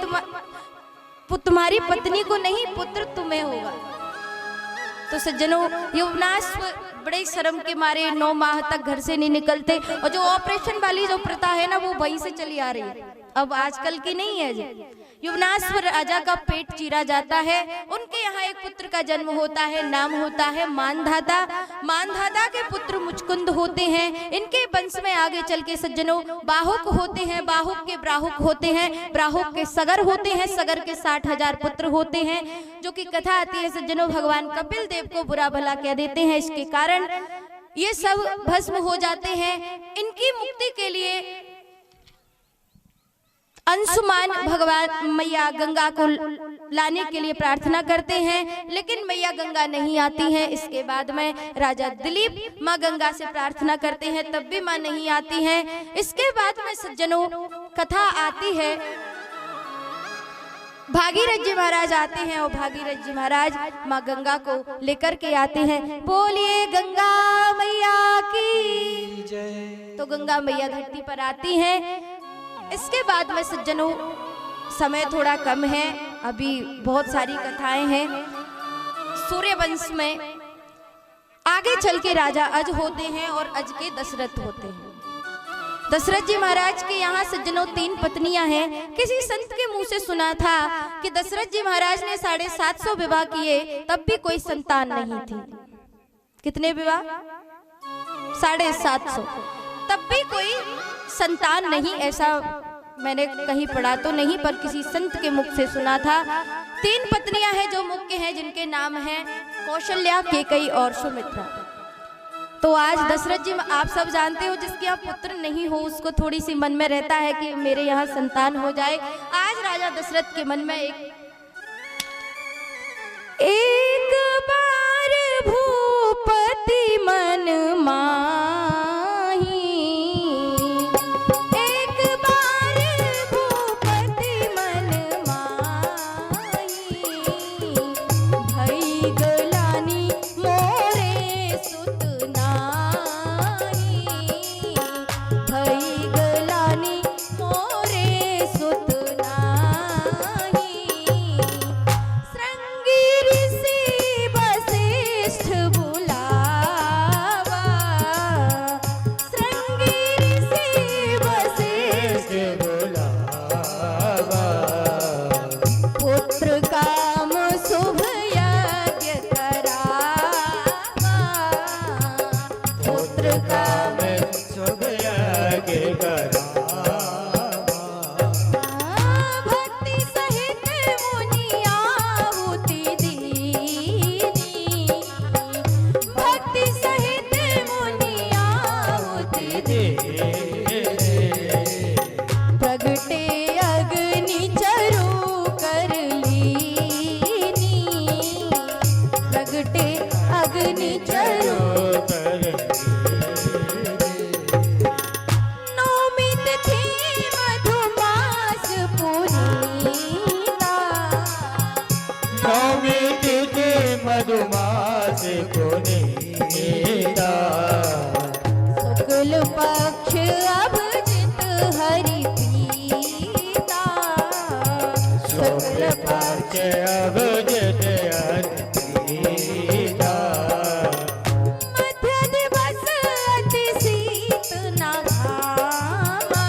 तुम्हारी पत्नी को नहीं, पुत्र तुम्हें होगा। तो सज्जनों युवनाश्व बड़े शर्म के मारे 9 माह तक घर से नहीं निकलते। और जो ऑपरेशन वाली जो प्रथा है ना, वो वहीं से चली आ रही है, अब आजकल की नहीं है जी। युवनाश्व राजा का पेट चीरा जाता है। उनके यहाँ एक पुत्र का जन्म होता है, नाम होता है मानधाता। मानधाता के पुत्र मुचकुंद होते हैं। इनके वंश में आगे चल के सज्जनों बाहुक होते हैं, बाहुक के ब्राहुक होते हैं, ब्राहुक के सगर होते हैं, सगर के 60,000 पुत्र होते हैं। जो कि कथा आती है सज्जनों, भगवान कपिल देव को बुरा भला कह देते हैं, इसके कारण ये सब भस्म हो जाते हैं। इनकी मुक्ति के लिए अंशुमान भगवान मैया गंगा को लाने के लिए प्रार्थना करते हैं, लेकिन मैया गंगा नहीं आती हैं। इसके बाद में राजा दिलीप माँ गंगा से प्रार्थना करते हैं, तब भी माँ नहीं आती हैं। इसके बाद में सज्जनों कथा आती है, भागीरथ जी महाराज आते हैं और भागीरथ जी महाराज माँ गंगा को लेकर के आते हैं। बोलिए गंगा मैया की जय। तो गंगा मैया धरती पर आती हैं। इसके बाद में सज्जनों समय थोड़ा कम है, अभी बहुत सारी कथाएं हैं। सूर्यवंश में आगे चल के राजा अज होते हैं और अज के दशरथ होते हैं। दशरथ जी महाराज के यहाँ सज्जनों 3 पत्नियां हैं। किसी संत के मुंह से सुना था कि दशरथ जी महाराज ने 750 विवाह किए, तब भी कोई संतान नहीं थी। कितने विवाह? 750, तब भी कोई संतान नहीं। ऐसा मैंने कहीं पढ़ा तो नहीं, पर किसी संत के मुख से सुना था। 3 पत्नियां हैं जो मुख्य हैं, जिनके नाम हैं कौशल्या, केकई और सुमित्रा। तो आज दशरथ जी आप सब जानते हो, जिसके यहाँ पुत्र नहीं हो उसको थोड़ी सी मन में रहता है कि मेरे यहाँ संतान हो जाए। आज राजा दशरथ के मन में एक बार भूपति मन माही, एक बार भूपति मन माही, भई गलानी मोरे सुत नाही, भई गलानी मोरे सुत नाही। श्रृंगी ऋषि वशिष्ठ बुलावा, श्रृंगी ऋषि वशिष्ठ बुलावा, पुत्र काम शुभ यज्ञ करावा, पुत्र काम शुभ यज्ञ करावा। भक्ति सहित मुनि आहुति दीनी, भक्ति सहित मुनि आहुति दीनी, प्रगटे अग्नि चरु कर लीनी, प्रगटे अग्नि चरु नौमी तिथि मधुमास पुनीता, नौमी तिथि मधुमास पुनीता, शुक्ल पक्ष अभिजित हरि पीता, शुक्ल पक्ष अभिजित हरि पीता, मध्य दिवस अति शीत न घामा,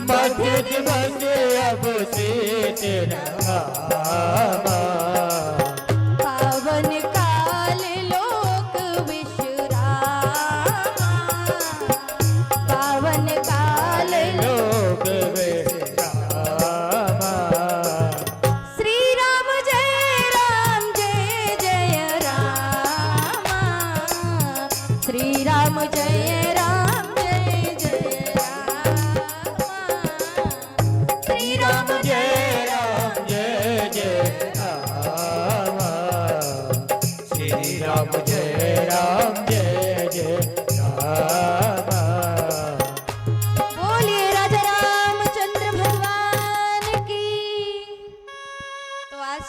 मध्य दिवस अभिषेक रहावा, पावन काल राम जय राम जय जय राम। बोलिए राजा रामचंद्र भगवान की। तो आज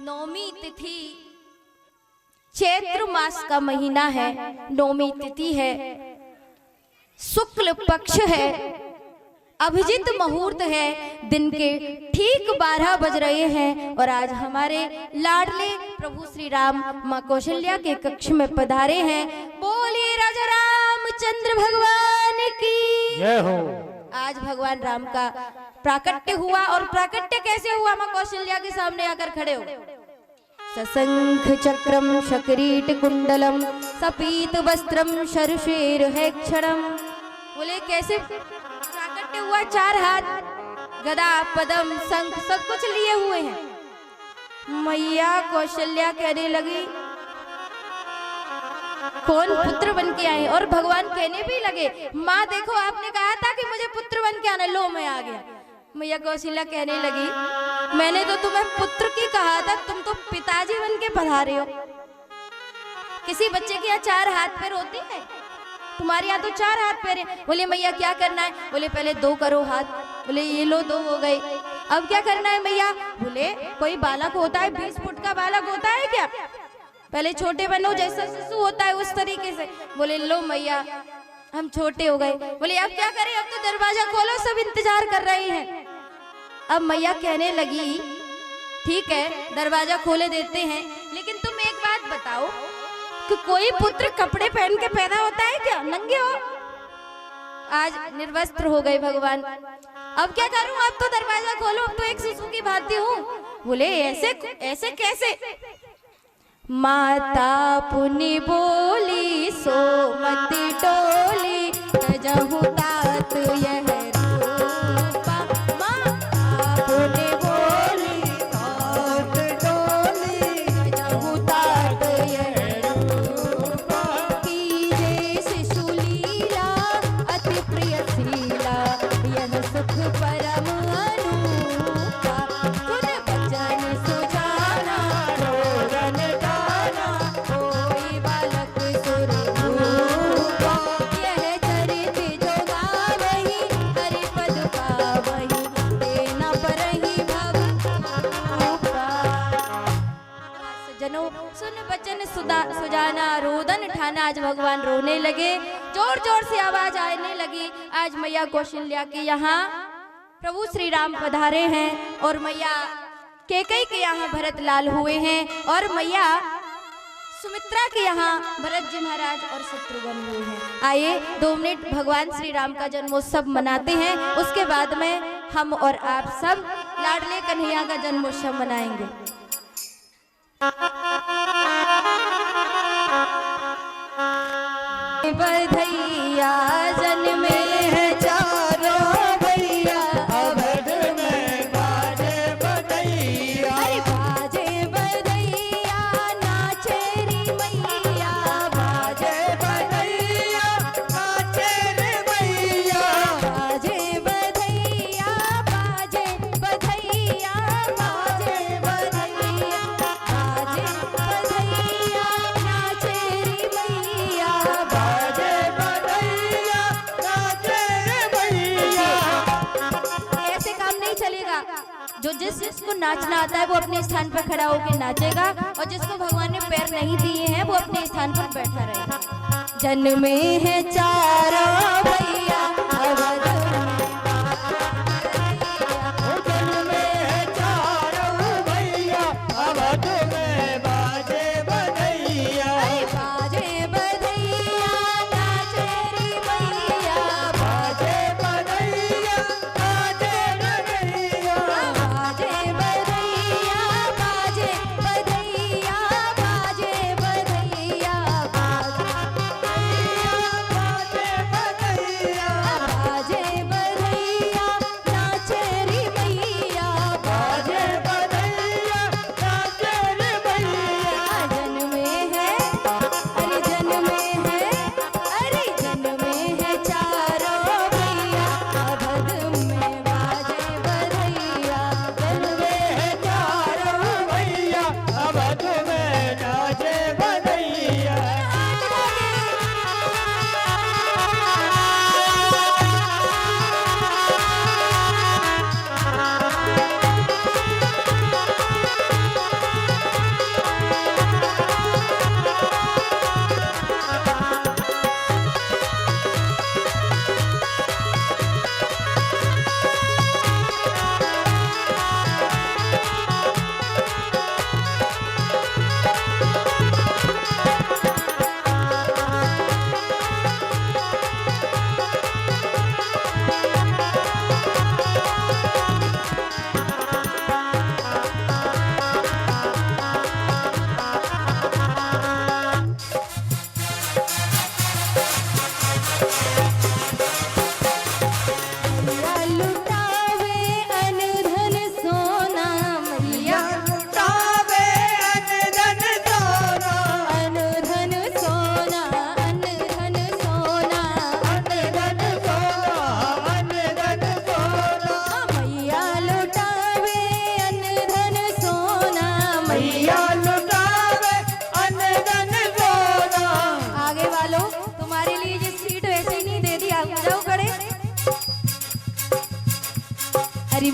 नौमी तिथि, चैत्र मास का महीना है, नौमी तिथि है, शुक्ल पक्ष है, अभिजित मुहूर्त है, दिन के ठीक 12 बज रहे हैं और आज हमारे लाडले प्रभु श्री राम माँ कौशल्या के कक्ष में पधारे हैं। बोलिए राजा रामचंद्र भगवान की जय हो। आज भगवान राम का प्राकट्य हुआ और प्राकट्य कैसे हुआ, माँ कौशल्या के सामने आकर खड़े हो। सशंख चक्रम शकरीट कुंडलम सपीत वस्त्रम शरशेर है क्षणम। बोले कैसे प्राकट्य हुआ, 4 हाथ, गदा, पदम, शंख सब कुछ लिए हुए हैं। मैया कौशल्या कहने लगी कौन पुत्र बन के आए, और भगवान कहने भी लगे माँ देखो आपने कहा था कि मुझे पुत्र बन के आना, लो मैं आ गया। मैया कौशल्या कहने लगी मैंने तो तुम्हें पुत्र की कहा था, तुम तो पिताजी बन के पधारे हो। किसी बच्चे के यहाँ 4 हाथ पैर होते हैं, तुम्हारे यहाँ तो 4 हाथ पैर हैं। बोले मैया क्या करना है, बोले पहले 2 करो हाथ, बोले ये लो 2 हो गए, अब क्या करना है मैया, बोले कोई बालक होता है 20 फुट का बालक होता है क्या, पहले छोटे बनो जैसा शिशु होता है उस तरीके से। बोले लो मैया हम छोटे हो गए। बोले अब क्या करें, अब तो दरवाजा खोलो, सब इंतजार कर रहे हैं। अब मैया कहने लगी ठीक है दरवाजा खोले देते हैं, लेकिन तुम एक बात बताओ कि कोई पुत्र कपड़े पहन के पैदा होता है क्या, नंगे हो। आज निर्वस्त्र हो गए भगवान, अब क्या करूं, अब तो दरवाजा खोलो, अब तो एक शिशु की भांति हूँ। बोले ऐसे ऐसे कैसे। माता पुनि बोली सोमति टोली तजहु तात यह रूपा। माता पुनि बोली तात टोली तजहु तात यह रूपा। कीजे शिशु लीला अति प्रिय शीला यह सुख परम अनूपा। सुन बचन सुजाना रोदन गाना कोई बालक सुर भूपा। यह चरित जो गावहि हरि पद पावहि तेना परहि भव रूपा। सज्जनों सुन बचन सुजाना रोदन ठाना। आज भगवान रोने लगे, जोर जोर से आवाज आने लगी। आज मैया कौशल्या के यहाँ प्रभु श्री राम पधारे हैं और मैया कैकेयी के यहाँ भरत लाल हुए हैं और मैया सुमित्रा के यहाँ भरत जी महाराज और शत्रुघ्न हुए हैं। आइए 2 मिनट भगवान श्री राम का जन्मोत्सव मनाते हैं, उसके बाद में हम और आप सब लाडले कन्हैया का जन्मोत्सव मनाएंगे। बधैया जन्मे है चारों भैया, अवध में बाजे बधैया। अरे बाजे बधैया नाचे री मैया, बाजे बधैया नाचे रे मैया। बाजे बधैया, बाजे बधैया, बाजे बधैया, बाजे बधैया नाचे री मैया, बाजे बधैया नाचे रे मैया। ऐसे काम नहीं चलेगा। जो जिसको नाचना आता है वो अपने स्थान पर खड़ा होकर नाचेगा और जिसको भगवान ने पैर नहीं दिए हैं वो अपने स्थान पर बैठा रहेगा। जन्मे है चारों भैया अवध जन्मे है चारों भैया, अवध में बाजे बधैया। बाजे बधैया नाचे री मैया, बाजे बधैया नाचे रे मैया। बाजे बधैया, बाजे बधैया, बाजे बधैया, बाजे बधैया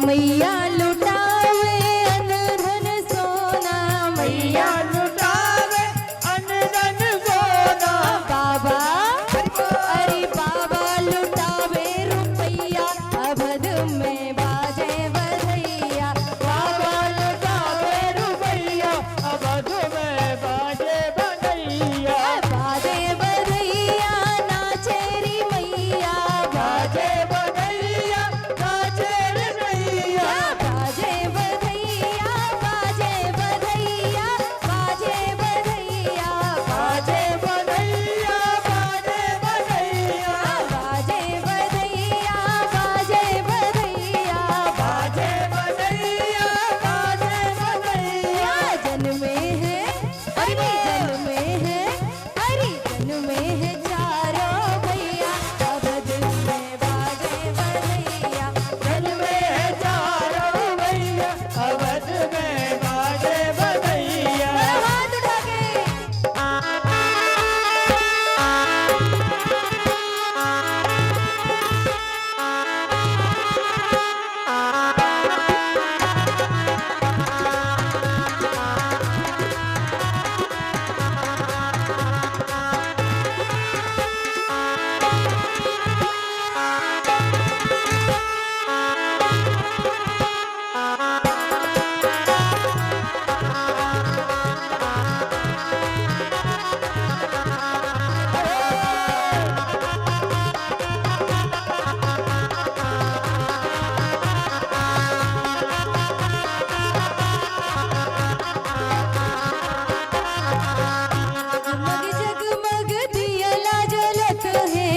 मैया लुटावे अन्न धन सोना, मैया लुटावे अन्न धन सोना। बाबा अरे बाबा लुटावे रुपैया, अवध में बाजे बधैया। बाबा लुटावे रुपैया, अवध में बाजे बधैया। बाजे बधैया नाचे री मैया, बाजे बधैया नाचे रे मैया। बाजे बधैया, बाजे बधैया, बाजे बधैया, बाजे बधैया, बाजे बधैया। बाजे बधैया, बाजे बधैया, बाजे बधैया, बाजे बधैया। जन्मे है अरे जन्मे है, अरे जन्मे है चारों भैया, अवध में बाजे बधैया। जन्मे है चारों भैया, अवध में बाजे बधैया। हाथ उठा के जगमग जगमग दियला जलत है,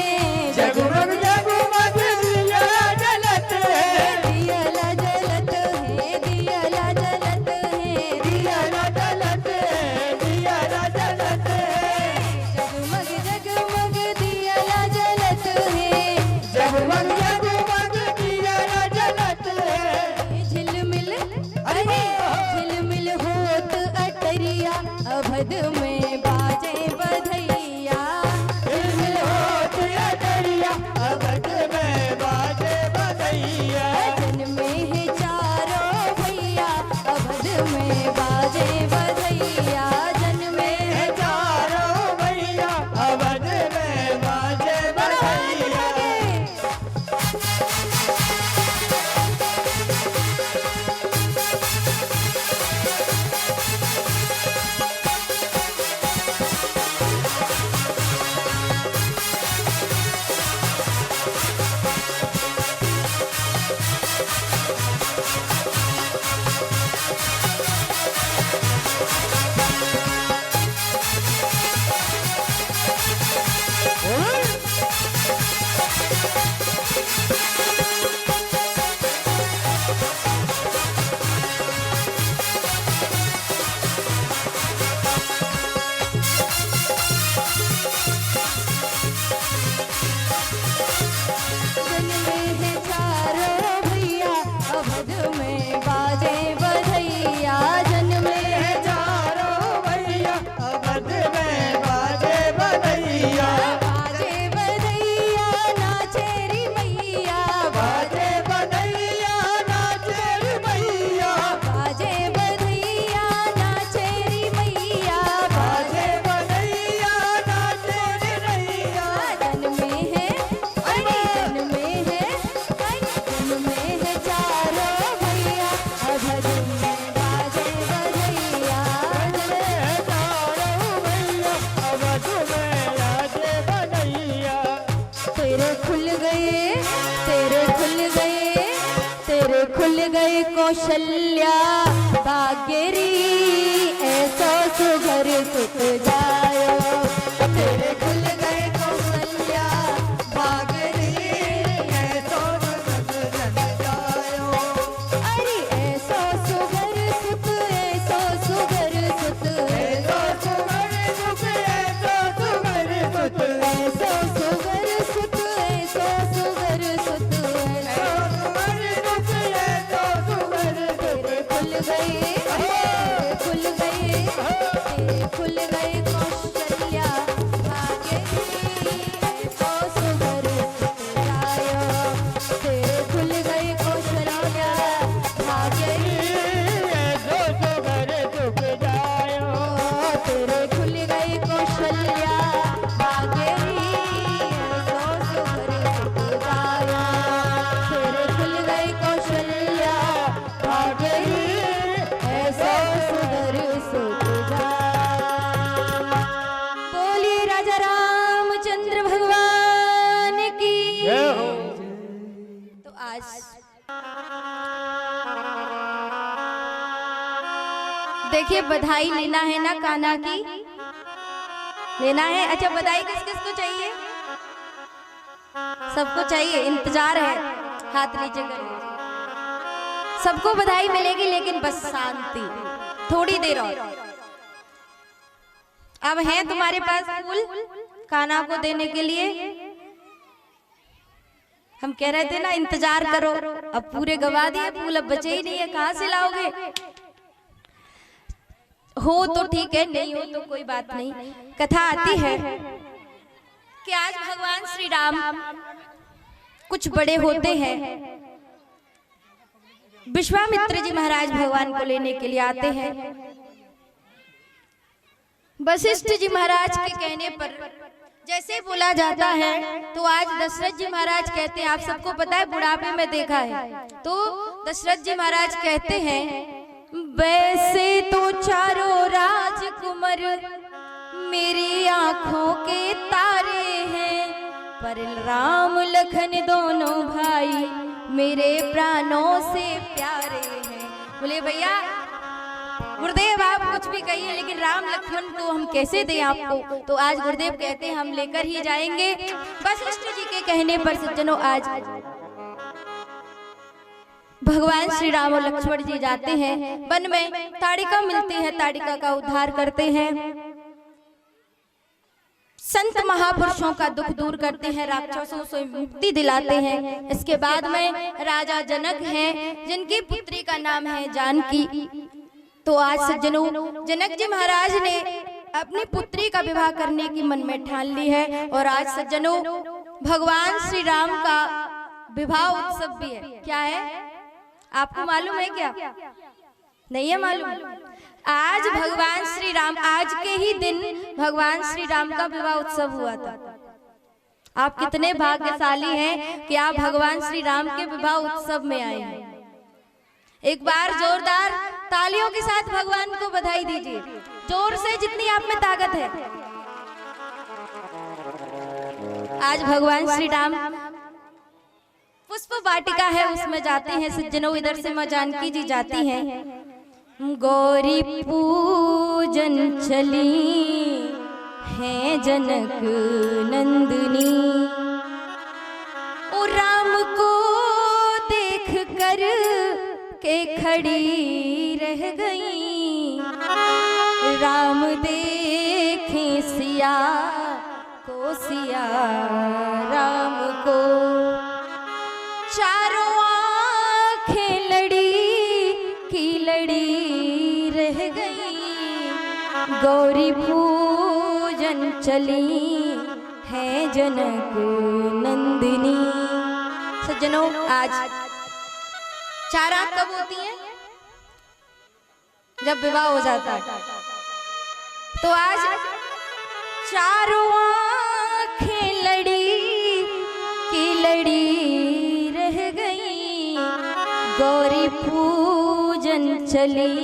जगमग जगमग दिया जलत है। दियला जलत है, दियला जलत है, दिया जलत है, दिया जलत है। जगमग जगमग दियला जलत है। जगमग जगमग दिया जलत है। झिलमिल अरे झिलमिल होत अटरिया, अवध में बाजे बधैया। झिलमिल होत अटरिया, अवध में बाजे बधैया। जन्मे है चारों भैया, अवध में बाजे बधैया। जन्मे है चारों भैया, अवध में बाजे बधैया। जन्मे है चारों भैया, अवध में बाजे बधैया। जन्मे है चारों भैया, अवध में बाजे बधैया। बाजे बधैया नाचे री मैया, बाजे बधैया नाचे रे मैया। बाजे बधैया नाचे री मैया। बाजे बधैया नाचे रे मैया। जन्मे है अरे जन्मे है, अरे जन्मे है चारों भैया, अवध में बाजे बधैया। चारों भैया, अवध में बाजे बधैया। तेरे खुल गए, तेरे खुल गए, तेरे खुल गए कौशल्या भाग्यरी, ऐसो सुघर सुत जायो। तेरे खुल गए कौशल्या भाग्यरी, ऐसो सुख जन जायो। अरे ऐसो सुघर सुत, ऐसो सुघर सुत, ऐसो सुघर सुख, ऐसो सुघर सुख। ऐसो सुघर सुत, ऐसो सुघर सुत, ऐसो सुघर सुख, ऐसो सुघर सुख। तेरे खुल गए, तेरे खुल गए, तेरे खुल गए तेरे खुल गई कौशल्या भागेरी ऐसो सुघर सुख जाया। तेरे खुल गई कौशल्या भागेरी ऐसो सुघर सुख जाया। बोलिए राजा रामचंद्र भगवान की। तो आज देखिए बधाई लेना है ना कान्हा की, लेना है। अच्छा बधाई किस किस को चाहिए? सबको चाहिए, इंतजार है, हाथ नीचे कर लीजिए। सबको बधाई मिलेगी लेकिन बस शांति, थोड़ी देर और। अब है तुम्हारे पास फूल कान्हा को देने के लिए? हम कह रहे थे ना इंतजार करो, अब पूरे गवा दिए फूल, अब बचे ही नहीं है, कहां से लाओगे? हो तो ठीक है, नहीं हो तो कोई बात नहीं। कथा आती है कि आज भगवान श्री राम कुछ बड़े होते हैं, विश्वामित्र जी महाराज भगवान को लेने के लिए आते हैं। वशिष्ठ जी महाराज के कहने पर जैसे बोला जाता है तो आज दशरथ जी महाराज कहते हैं, आप सबको पता है बुढ़ापे में देखा है, तो दशरथ जी महाराज कहते हैं वैसे तो चारों राजकुमार मेरी आंखों के तारे हैं, पर राम लखन दोनों भाई मेरे प्राणों से प्यारे हैं। बोले भैया गुरुदेव आप कुछ भी कहिए लेकिन राम लक्ष्मण तो हम कैसे दें आपको? तो आज गुरुदेव कहते हैं हम लेकर ही जाएंगे। वशिष्ठ जी के कहने पर सज्जनों आज भगवान श्री राम और लक्ष्मण जी जाते हैं वन में, ताड़िका मिलती है, ताड़िका का उद्धार करते हैं, संत महापुरुषों का दुख दूर करते हैं, राक्षसों से मुक्ति दिलाते हैं। इसके बाद में राजा जनक हैं जिनकी पुत्री का नाम है जानकी। तो आज सज्जनों जनक जी महाराज ने अपनी पुत्री का विवाह करने की मन में ठान ली है और आज सज्जनों भगवान श्री राम का विवाह उत्सव भी है। क्या है आपको मालूम है? क्या नहीं है मालूम? आज भगवान श्री राम, आज के ही दिन भगवान श्री राम का विवाह उत्सव हुआ था। आप कितने भाग्यशाली हैं कि आप भगवान श्री राम के विवाह उत्सव में आए हैं। एक बार जोरदार तालियों के साथ भगवान को बधाई दीजिए, जोर से जितनी आप में ताकत है। आज भगवान श्री राम पुष्प वाटिका है उसमें जाते हैं सज्जनों, इधर से मां जानकी जी जाती हैं। गौरी पूजन चली है जनक नंदिनी, ओ राम को देख कर के खड़ी रह गई, राम देखे सिया को, सिया राम को। चारों आंखें लड़ी की लड़ी रह गई, गौरी पूजन चली है जनक नंदिनी। सज्जनों आज चार आंख कब होती हैं? जब विवाह हो जाता है। तो आज चारों आंखें लड़ी की लड़ी रह गई, गौरी पूजन चली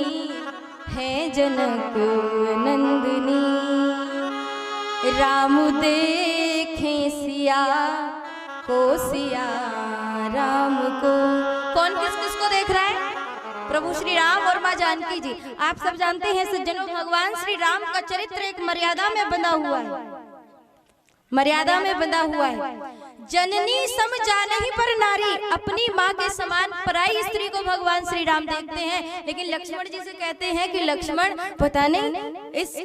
है जनक नंदिनी, राम देखे सिया को, सिया राम को। कौन किस किस को देख रहा है? प्रभु श्री राम और माँ जानकी जी। आप सब जानते हैं सज्जनों भगवान श्री राम का चरित्र एक मर्यादा में बंधा हुआ है, मर्यादा में बंधा हुआ है। जननी सम जानहि पर नारी, अपनी माँ के समान पराई स्त्री को भगवान श्री राम देखते हैं। लेकिन लक्ष्मण जी से कहते हैं कि लक्ष्मण पता नहीं इस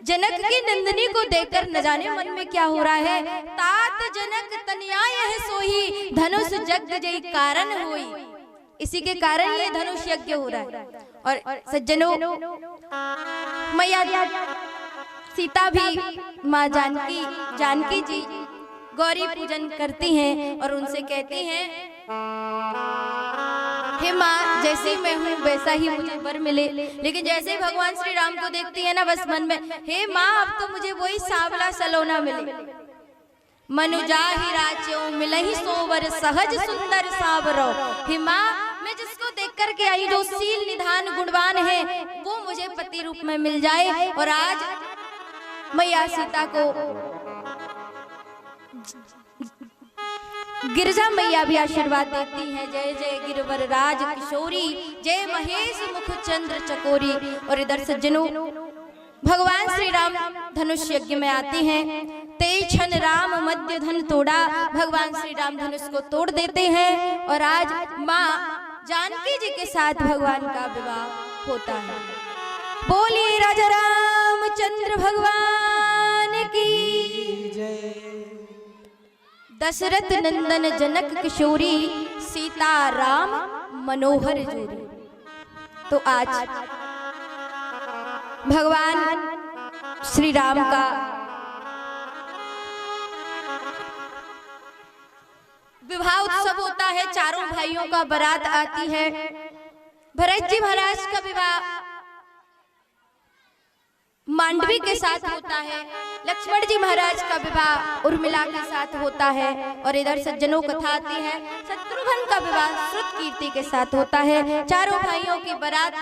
जनक की नंदिनी को देखकर न जाने मन में क्या हो रहा है। तात जनक तनयाय है सोही, धनुष जग जय कारण होई। इसी के कारण ये धनुष यज्ञ हो रहा है। और सज्जनों मैया सीता भी माँ जानकी जी गौरी पूजन करती हैं और उनसे कहती हैं हे माँ, जैसी मैं हूँ वैसा ही मुझे वर मिले। लेकिन जैसे ही भगवान श्री राम को देखती है ना, बस मन में, हे माँ, अब तो मुझे वही सांवला सलोना मिले। मनुजा ही राच्यों मिलहि सोवर सहज सुंदर सावरो। हे माँ, मैं जिसको देख कर के आई, जो शील निधान गुणवान है, वो मुझे पति रूप में मिल जाए। और आज मैया सीता को गिरजा मैया भी आशीर्वाद देती हैं। जय जय गिरवर राज किशोरी, जय महेश मुख चंद्र चकोरी। और इधर सज्जनों, भगवान श्री राम धनुष यज्ञ में आते हैं। ते क्षण राम मध्य धन तोड़ा, भगवान श्री राम धनुष को तोड़ देते हैं। और आज माँ जानकी जी के साथ भगवान का विवाह होता है। बोलिए राजा रामचंद्र भगवान की जय। दशरथ नंदन जनक किशोरी, सीता राम मनोहर जोरी। तो आज भगवान श्री राम का विवाह उत्सव होता है। चारों भाइयों का बारात आती है। भरत जी महाराज का विवाह मांडवी के साथ होता है। लक्ष्मण जी महाराज का विवाह उर्मिला के साथ होता है। और इधर सज्जनों कथा आती है, शत्रुघ्न का विवाह श्रुत कीर्ति के साथ होता है। चारों भाइयों की बारात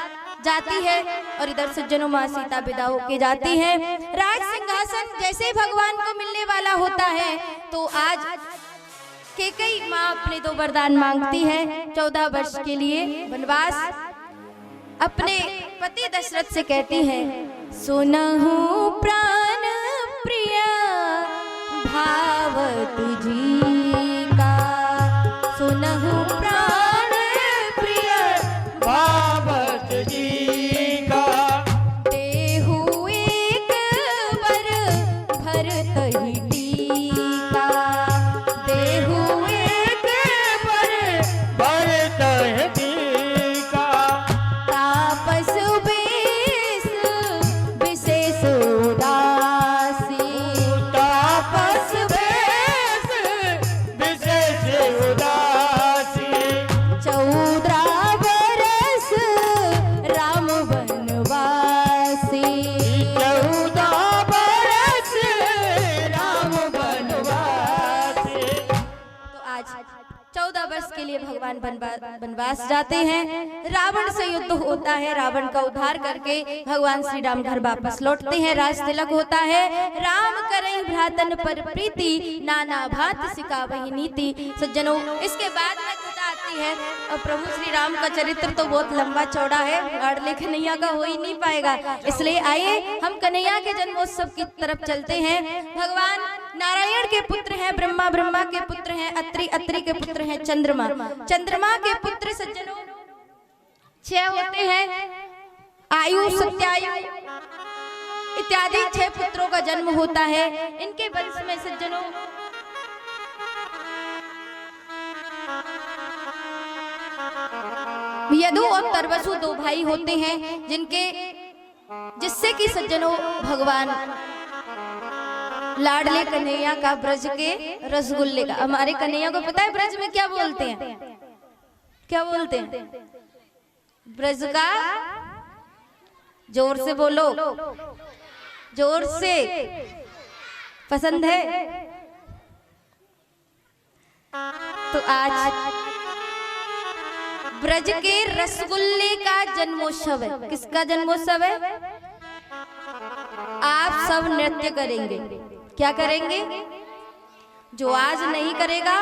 जाती है। और इधर सज्जनों माँ सीता विदा होके जाती है। राज सिंहासन जैसे भगवान को मिलने वाला होता है, तो आज कैकेयी माँ अपने दो वरदान मांगती है। 14 वर्ष के लिए वनवास अपने पति दशरथ से कहती है, सुनहु प्राण प्रिय भाव तुझी का, सुनहु प्राण प्रिय भाव तुझी का, देहु एक वर भरत ही टीका, देहु एक वर भरत ही टीका, तापस बेस विशेष उदासी, तापस बेस विशेष उदासी, 14 बरस राम वनवासी। 14 बरस राम वनवासी। तो आज 14 वर्ष के लिए भगवान वनवास जाते हैं। रावण से युद्ध होता है। रावण का उद्धार करके भगवान श्री राम घर वापस लौटते हैं। राज तिलक होता है। राम करई भ्रातन पर प्रीति, नाना भांति सिखावहि नीति। सज्जनों, इसके बाद में कथा आती है। और प्रभु श्री राम का चरित्र तो बहुत लंबा चौड़ा है, लाडले कन्हैया का हो ही नहीं पाएगा। इसलिए आइए हम कन्हैया के जन्मोत्सव की तरफ चलते हैं। भगवान नारायण के पुत्र हैं ब्रह्मा, ब्रह्मा के पुत्र हैं अत्रि, अत्रि के पुत्र हैं चंद्रमा, चंद्रमा के पुत्र सज्जनों 6 होते हैं। आयु, सत्यायु इत्यादि 6 पुत्रों का जन्म होता है। इनके वंश में सज्जनों यदु और तरवसु 2 भाई होते हैं, जिससे कि सज्जनों भगवान लाडले कन्हैया का ब्रज के रसगुल्ले का, हमारे कन्हैया को पता है ब्रज में क्या बोलते हैं? क्या बोलते हैं ब्रज का? जोर से बोलो, जोर से। पसंद है? तो आज ब्रज के रसगुल्ले का जन्मोत्सव है। किसका जन्मोत्सव है? आप सब नृत्य करेंगे। क्या करेंगे? जो आज नहीं करेगा,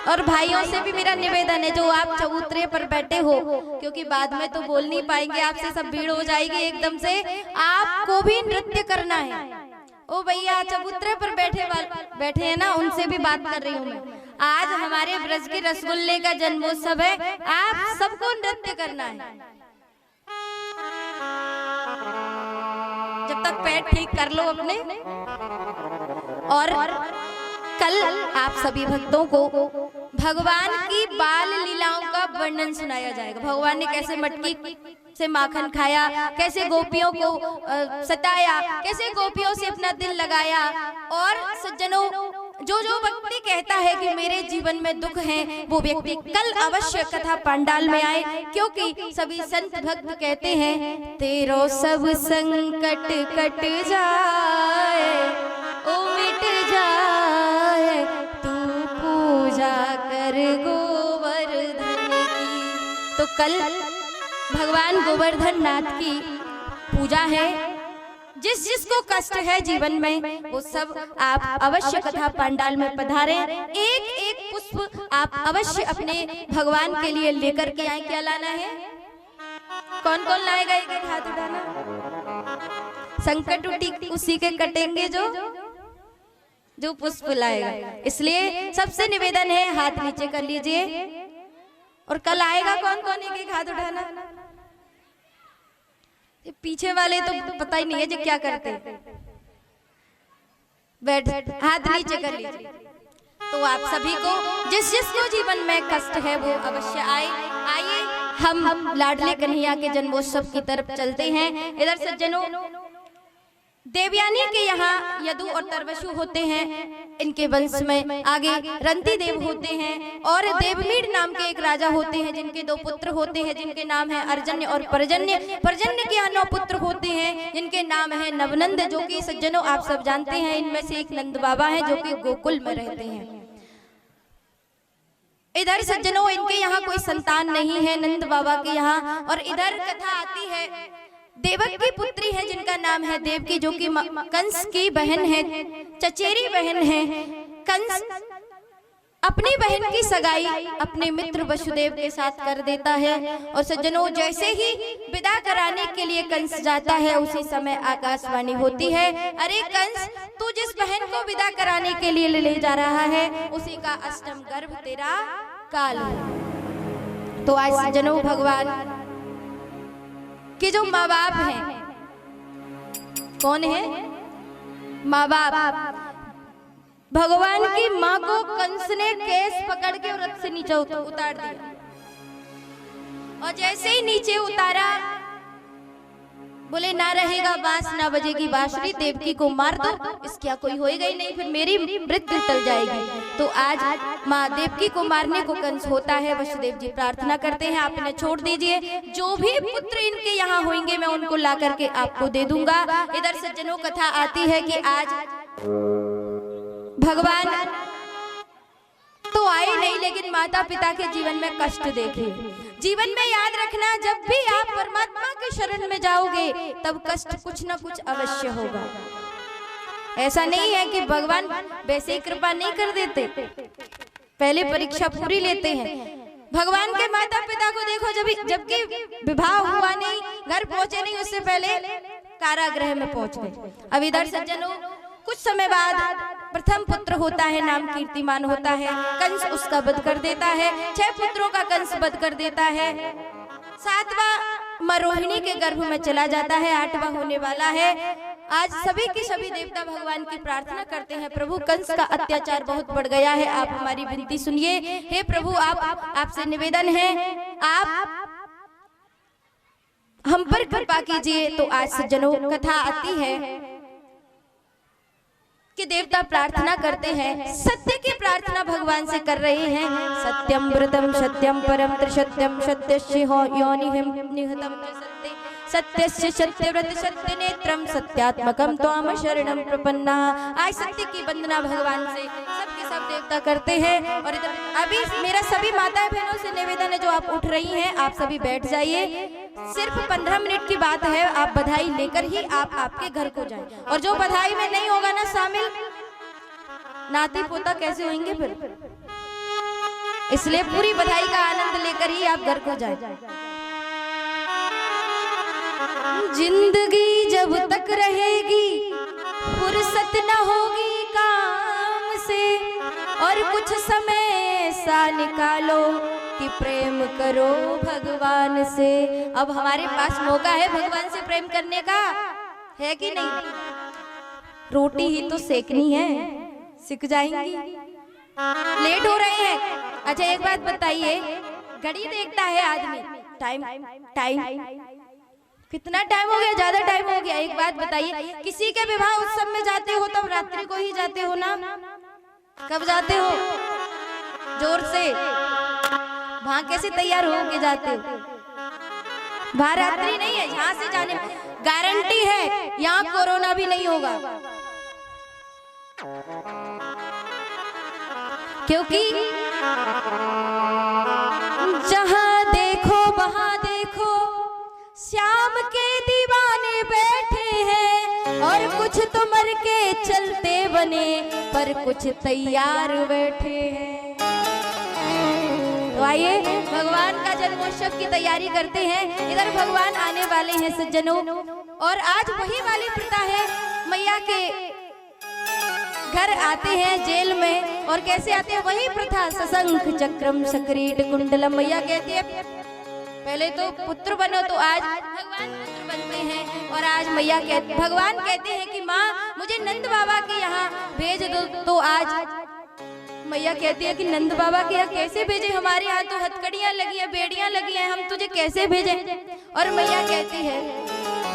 और भाइयों से भी मेरा निवेदन है, जो आप चबूतरे पर बैठे हो, क्योंकि बाद में तो बोल नहीं पाएंगे, आपसे सब भीड़ हो जाएगी एकदम से, आपको भी नृत्य करना है। ओ भैया चबूतरे पर बैठे हैं ना, उनसे भी बात कर रही हूँ मैं। आज हमारे ब्रज के रसगुल्ले का जन्मोत्सव है, आप सबको नृत्य करना है। जब तक पैर ठीक कर लो अपने। और कल आप सभी भक्तों को भगवान की बाल लीलाओं का वर्णन सुनाया जाएगा। भगवान ने कैसे मटकी से माखन खाया, कैसे गोपियों को सताया, कैसे गोपियों से अपना दिल लगाया। और सज्जनों, जो जो व्यक्ति कहता है कि मेरे जीवन में दुख है, वो व्यक्ति कल अवश्य कथा पंडाल में आए, क्योंकि सभी संत भक्त कहते हैं तेरो सब संकट कट जाए, ओ मिट जाए, तू पूजा कर गोवर्धन की। तो कल भगवान गोवर्धन नाथ की पूजा है। जिस जिसको कष्ट है जीवन में वो सब आप अवश्य कथा पंडाल में पधारें। एक एक पुष्प आप अवश्य अपने भगवान के लिए लेकर के आए। क्या लाना है? कौन कौन लाएगा? एक एक हाथ उठाना। संकट उसी के कटेंगे जो पुष्प लाएगा। इसलिए सबसे निवेदन है हाथ नीचे कर लीजिए। और कल आएगा कौन कौन? एक एक हाथ उठाना। पीछे वाले तो पता ही नहीं है जो क्या करते। बैठ, हाथ नीचे कर लीजिए। तो आप सभी को जिस जिसको जीवन में कष्ट है वो अवश्य आइए हम लाडले कन्हैया के जन्मोत्सव की तरफ चलते हैं। इधर सज्जनों, देवयानी के यहाँ यदु और तरवशु होते हैं, इनके वंश में आगे रंती देव होते हैं और देवमीर नाम के एक राजा होते हैं जिनके 2 पुत्र होते हैं जिनके नाम है अर्जन्य और पर्जन्य। पर्जन्य के यहाँ 9 पुत्र होते हैं जिनके नाम है नवनंद, जो कि सज्जनों आप सब जानते हैं इनमें से एक नंद बाबा हैं जो कि गोकुल में रहते हैं। इधर सज्जनों इनके यहाँ कोई संतान नहीं है नंद बाबा के यहाँ। और इधर कथा आती है देवक की पुत्री है जिनका नाम है देवकी, जो कि कंस की बहन है, चचेरी बहन है। कंस अपनी बहन की सगाई अपने मित्र वसुदेव के साथ कर देता है। और सज्जनों जैसे ही विदा कराने के लिए कंस जाता है उसी समय आकाशवाणी होती है, अरे कंस तू जिस बहन को विदा कराने के लिए ले जा रहा है उसी का अष्टम गर्भ तेरा काल है। तो आज सज्जनों भगवान कि जो माँ बाप हैं, कौन है? माँ बाप। भगवान की माँ को कंस ने केस पकड़ के रथ से नीचे उतार दिया और जैसे ही नीचे उतारा बोले ना रहेगा बांस ना बजेगी बांसुरी, देवकी को मार दो, इसका कोई होएगा ही नहीं, फिर मेरी मृत्यु टल जाएगी। तो आज माँ देवकी को मारने को कंस होता है। वसुदेव जी प्रार्थना करते हैं आप इन्हें छोड़ दीजिए, जो भी पुत्र इनके यहाँ होंगे मैं उनको ला करके आपको दे दूंगा। इधर सज्जनों कथा आती है कि आज भगवान तो आए नहीं लेकिन माता पिता के जीवन में कष्ट देखे। जीवन में याद रखना, जब भी आप परमात्मा के शरण में जाओगे तब कष्ट कुछ न कुछ अवश्य होगा। ऐसा नहीं है कि भगवान वैसे ही कृपा नहीं कर देते, पहले परीक्षा पूरी लेते हैं। भगवान के माता पिता को देखो, जबकि विवाह हुआ नहीं, घर पहुंचे नहीं, उससे पहले कारागृह में पहुंच गए। अब इधर सज्जनों कुछ समय बाद प्रथम पुत्र होता है, नाम कीर्तिमान होता है, कंस उसका वध कर देता है। 6 पुत्रों का कंस वध कर देता है। 7वां मां रोहिणी के गर्भ में चला जाता है, 8वां होने वाला है। आज सभी के सभी देवता भगवान की प्रार्थना करते हैं, प्रभु कंस का अत्याचार बहुत बढ़ गया है, आप हमारी विनती सुनिए। हे प्रभु आपसे निवेदन है आप हम पर कृपा कीजिए। तो आज सज्जनों कथा आती है कि देवता प्रार्थना करते हैं, सत्य की प्रार्थना भगवान से कर रहे हैं। सत्यम व्रतम सत्यम परम त्रिसत्यम सत्यस्य योनिहिं निहतम त्रिसत्ये सत्यस्य सत्यव्रत सत्य नेत्रम सत्यात्मकम त्वाम शरणम प्रपन्ना। आज सत्य की वंदना भगवान से सबके सब देवता करते हैं। और इधर अभी मेरा सभी माताएं बहनों से निवेदन है, जो आप उठ रही हैं आप सभी बैठ जाइए। सिर्फ 15 मिनट की बात है, आप बधाई लेकर ही आप आपके घर को जाएं। और जो बधाई में नहीं होगा ना शामिल, नाती पोता कैसे होंगे फिर? इसलिए पूरी बधाई का आनंद लेकर ही आप घर को जाएं। जिंदगी जब तक रहेगी फुर्सत न होगी काम से, और कुछ समय सा निकालो कि प्रेम करो भगवान से। अब हमारे पास मौका है भगवान से प्रेम करने का, है कि नहीं? रोटी ही तो सेकनी है, सिक जाएंगी, लेट हो रहे हैं। अच्छा एक बात बताइए, घड़ी देखता है आदमी, टाइम कितना टाइम हो गया? ज्यादा टाइम हो गया। एक बात बताइए, किसी के विवाह उत्सव में जाते हो तब रात्रि को ही जाते हो ना? कब जाते हो? जोर से वहां कैसे तैयार हो के जाते हो? महारात्रि नहीं है, जहां से जाने गारंटी है यहाँ कोरोना भी नहीं होगा, क्योंकि जहां देखो वहां देखो श्याम के दीवाने बैठे हैं, और कुछ तो मर के चलते बने पर कुछ तैयार बैठे हैं। तो आइए भगवान का जन्मोत्सव की तैयारी करते हैं। इधर भगवान आने वाले हैं सज्जनों, और आज वही वाली प्रथा है, मैया के घर आते हैं जेल में, और कैसे आते हैं वही प्रथा, सशंख चक्रम सक्रीट कुंडलम। मैया कहती है पहले तो पुत्र बनो, तो आज भगवान पुत्र बनते हैं, और आज मैया भगवान कहते हैं कि माँ मुझे नंद बाबा के यहाँ भेज दो। तो आज मैया कहती है कि नंद बाबा के यहाँ कैसे भेजे, हमारे यहाँ तो हथकड़ियाँ लगी है, बेड़ियाँ लगी हैं, हम तुझे कैसे भेजें। और मैया कहती है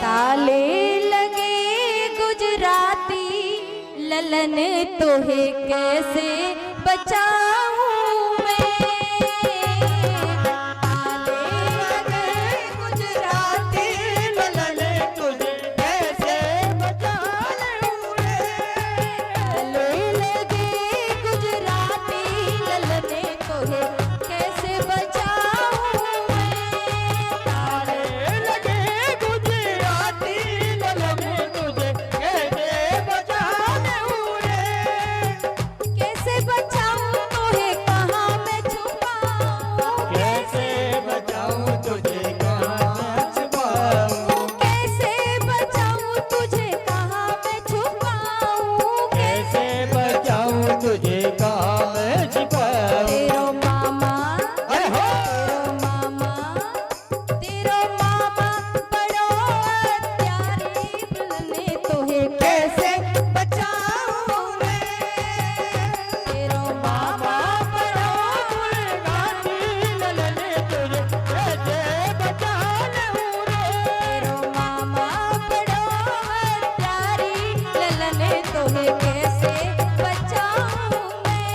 ताले लगे गुजराती ललन तोहे कैसे बचाऊं मैं, ताले लगे गुजराती ललन तुझे कैसे बचाऊं रे, ताले लगे गुजराती ललन तोहे कैसे बचाऊं मैं, ताले लगे गुजराती ललन तुझे कैसे बचाऊं रे, कैसे बचाऊं तोहे कहाँ मैं छुपाऊं, कैसे बचाऊं तुझे कहाँ छुपाऊं, कैसे बचाऊं तुझे कहाँ मैं छुपाऊं, कैसे बचाऊं तुझे कहाँ मैं छुपाऊं। तेरो मामा अरे हो तेरो मामा बड़ो प्यारी मिलने तोहे कैसे बचाऊं रे, तेरो मामा बड़ो ललन तुझे कैसे बचाऊं रे, तेरो मामा बड़ो प्यारी ललने तोहे कैसे बचाऊं मैं,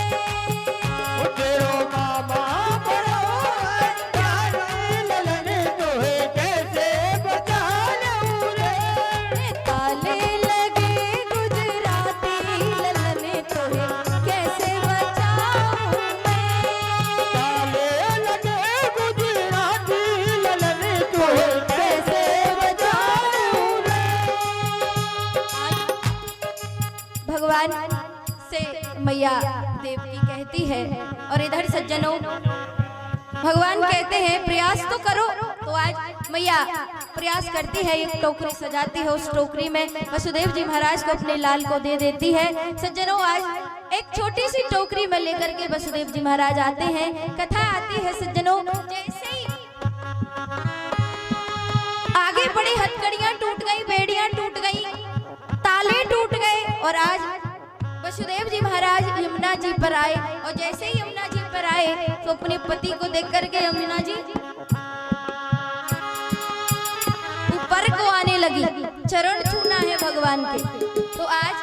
तेरो मामा बड़ो प्यारी ललन तुझे कैसे बचाऊं रे, ताले लगे गुजराती ललने तोहे कैसे बचाऊं मैं, ताले लगे गुजराती ललन तुझे कैसे बचाऊं रे। भगवान से मैया देवकी कहती है, और इधर सज्जनों भगवान कहते हैं प्रयास तो करो। तो आज मैया प्रयास करती है, एक टोकरी सजाती है, उस टोकरी में वसुदेव जी महाराज को अपने लाल को दे देती है। सज्जनों आज एक छोटी सी टोकरी में लेकर के वसुदेव जी महाराज आते हैं। कथा आती है सज्जनों, जैसे ही आगे बड़ी हथकड़ियां टूट गई, बेड़ियां टूट गई, ताले टूट गए, और आज वसुदेव जी महाराज यमुना जी पर आए, और जैसे ही यमुना जी पर आए तो अपने पति को देख करके यमुना जी ऊपर को आने लगी, चरण छूना है भगवान के। तो आज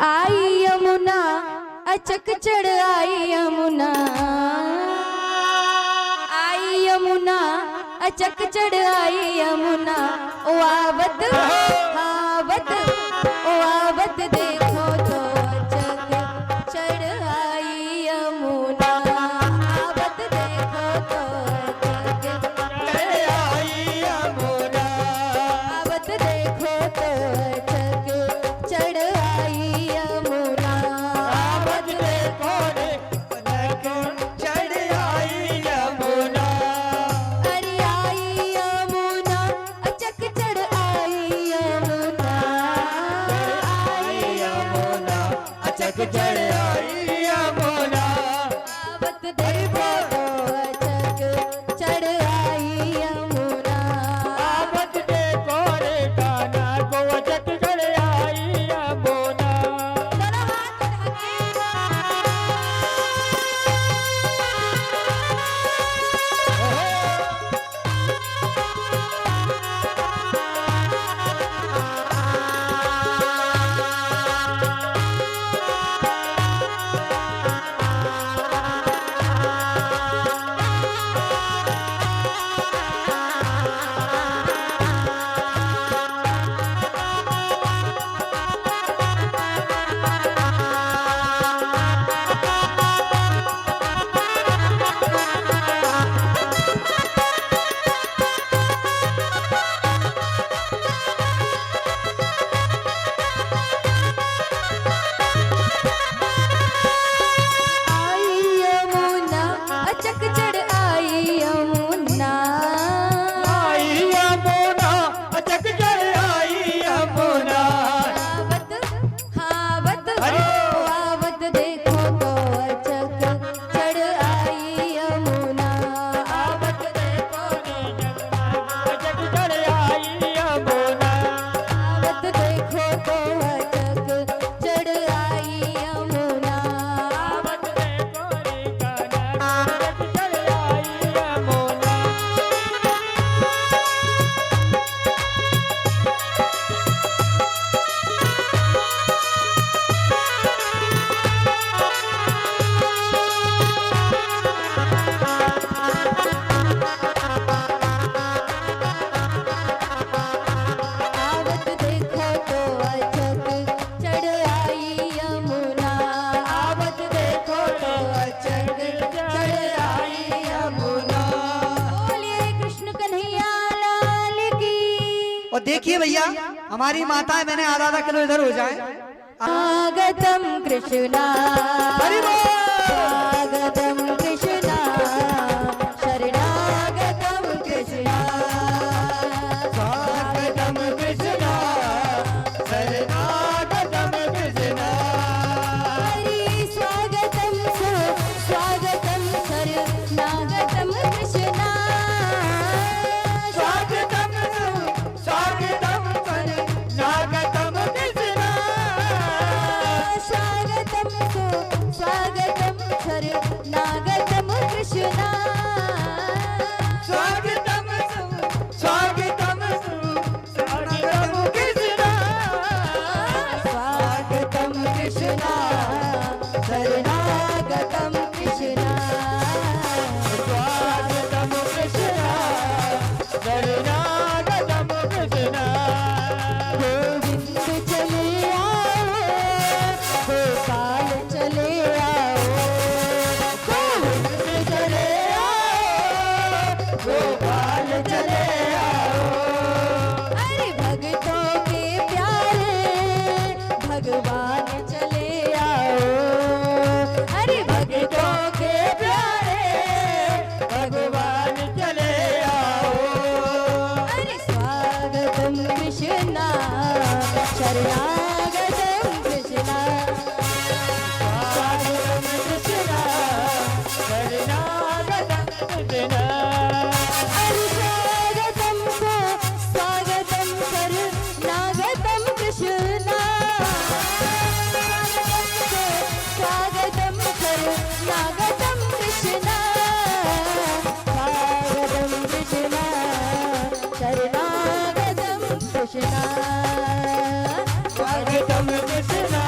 आई यमुना अचक चढ़ आई यमुना, आई यमुना अचक चढ़ आई यमुना, ओ आवत आवत ओ आवत देखो तो अचक चढ़ आई यमुना, आवत देखो तो अचक चढ़ आई यमुना, आवत देखो तो अचक चढ़ आई यमुना, आवत देखो रे अचक चढ़ आई यमुना, अरे आई यमुना अचक चढ़ और देखिए भैया हमारी माताएं मैंने आधा आधा किलो इधर हो जाए। स्वागतम कृष्णा हरि बोल। स्वागतम कृष्णा शरणागतम कृष्णा स्वागतम कृष्णा शरणागतम कृष्णा हरि स्वागतम स्वागतम शरणागतम कृष्णा स्वागतम स्वागतम शरणागतम कृष्णा स्वागतम स्वागतम शरणागतम कृष्णा स्वागतम स्वागतम शरणागतम कृष्णा स्वागतम कृष्णा शरणागतम कृष्णा स्वागतम कृष्णा शरणागतम कृष्णा गोविंद चले आओ गोपाल चले आओ गोविंद चले आओ गोपाल चले आओ अरे भक्तों के प्यारे भगवान चले आओ अरे भक्तों के प्यारे भगवान चले आओ अरे स्वागतम कृष्णा शरणागतम कृष्णा स्वागतम कृष्णा शरणागतम कृष्णा अरे स्वागतम स्वागतम शरणागतम कृष्णा स्वागतम शरणागतम कृष्णा स्वागतम कृष्णा शरणागतम कृष्णा स्वागतम कृष्णा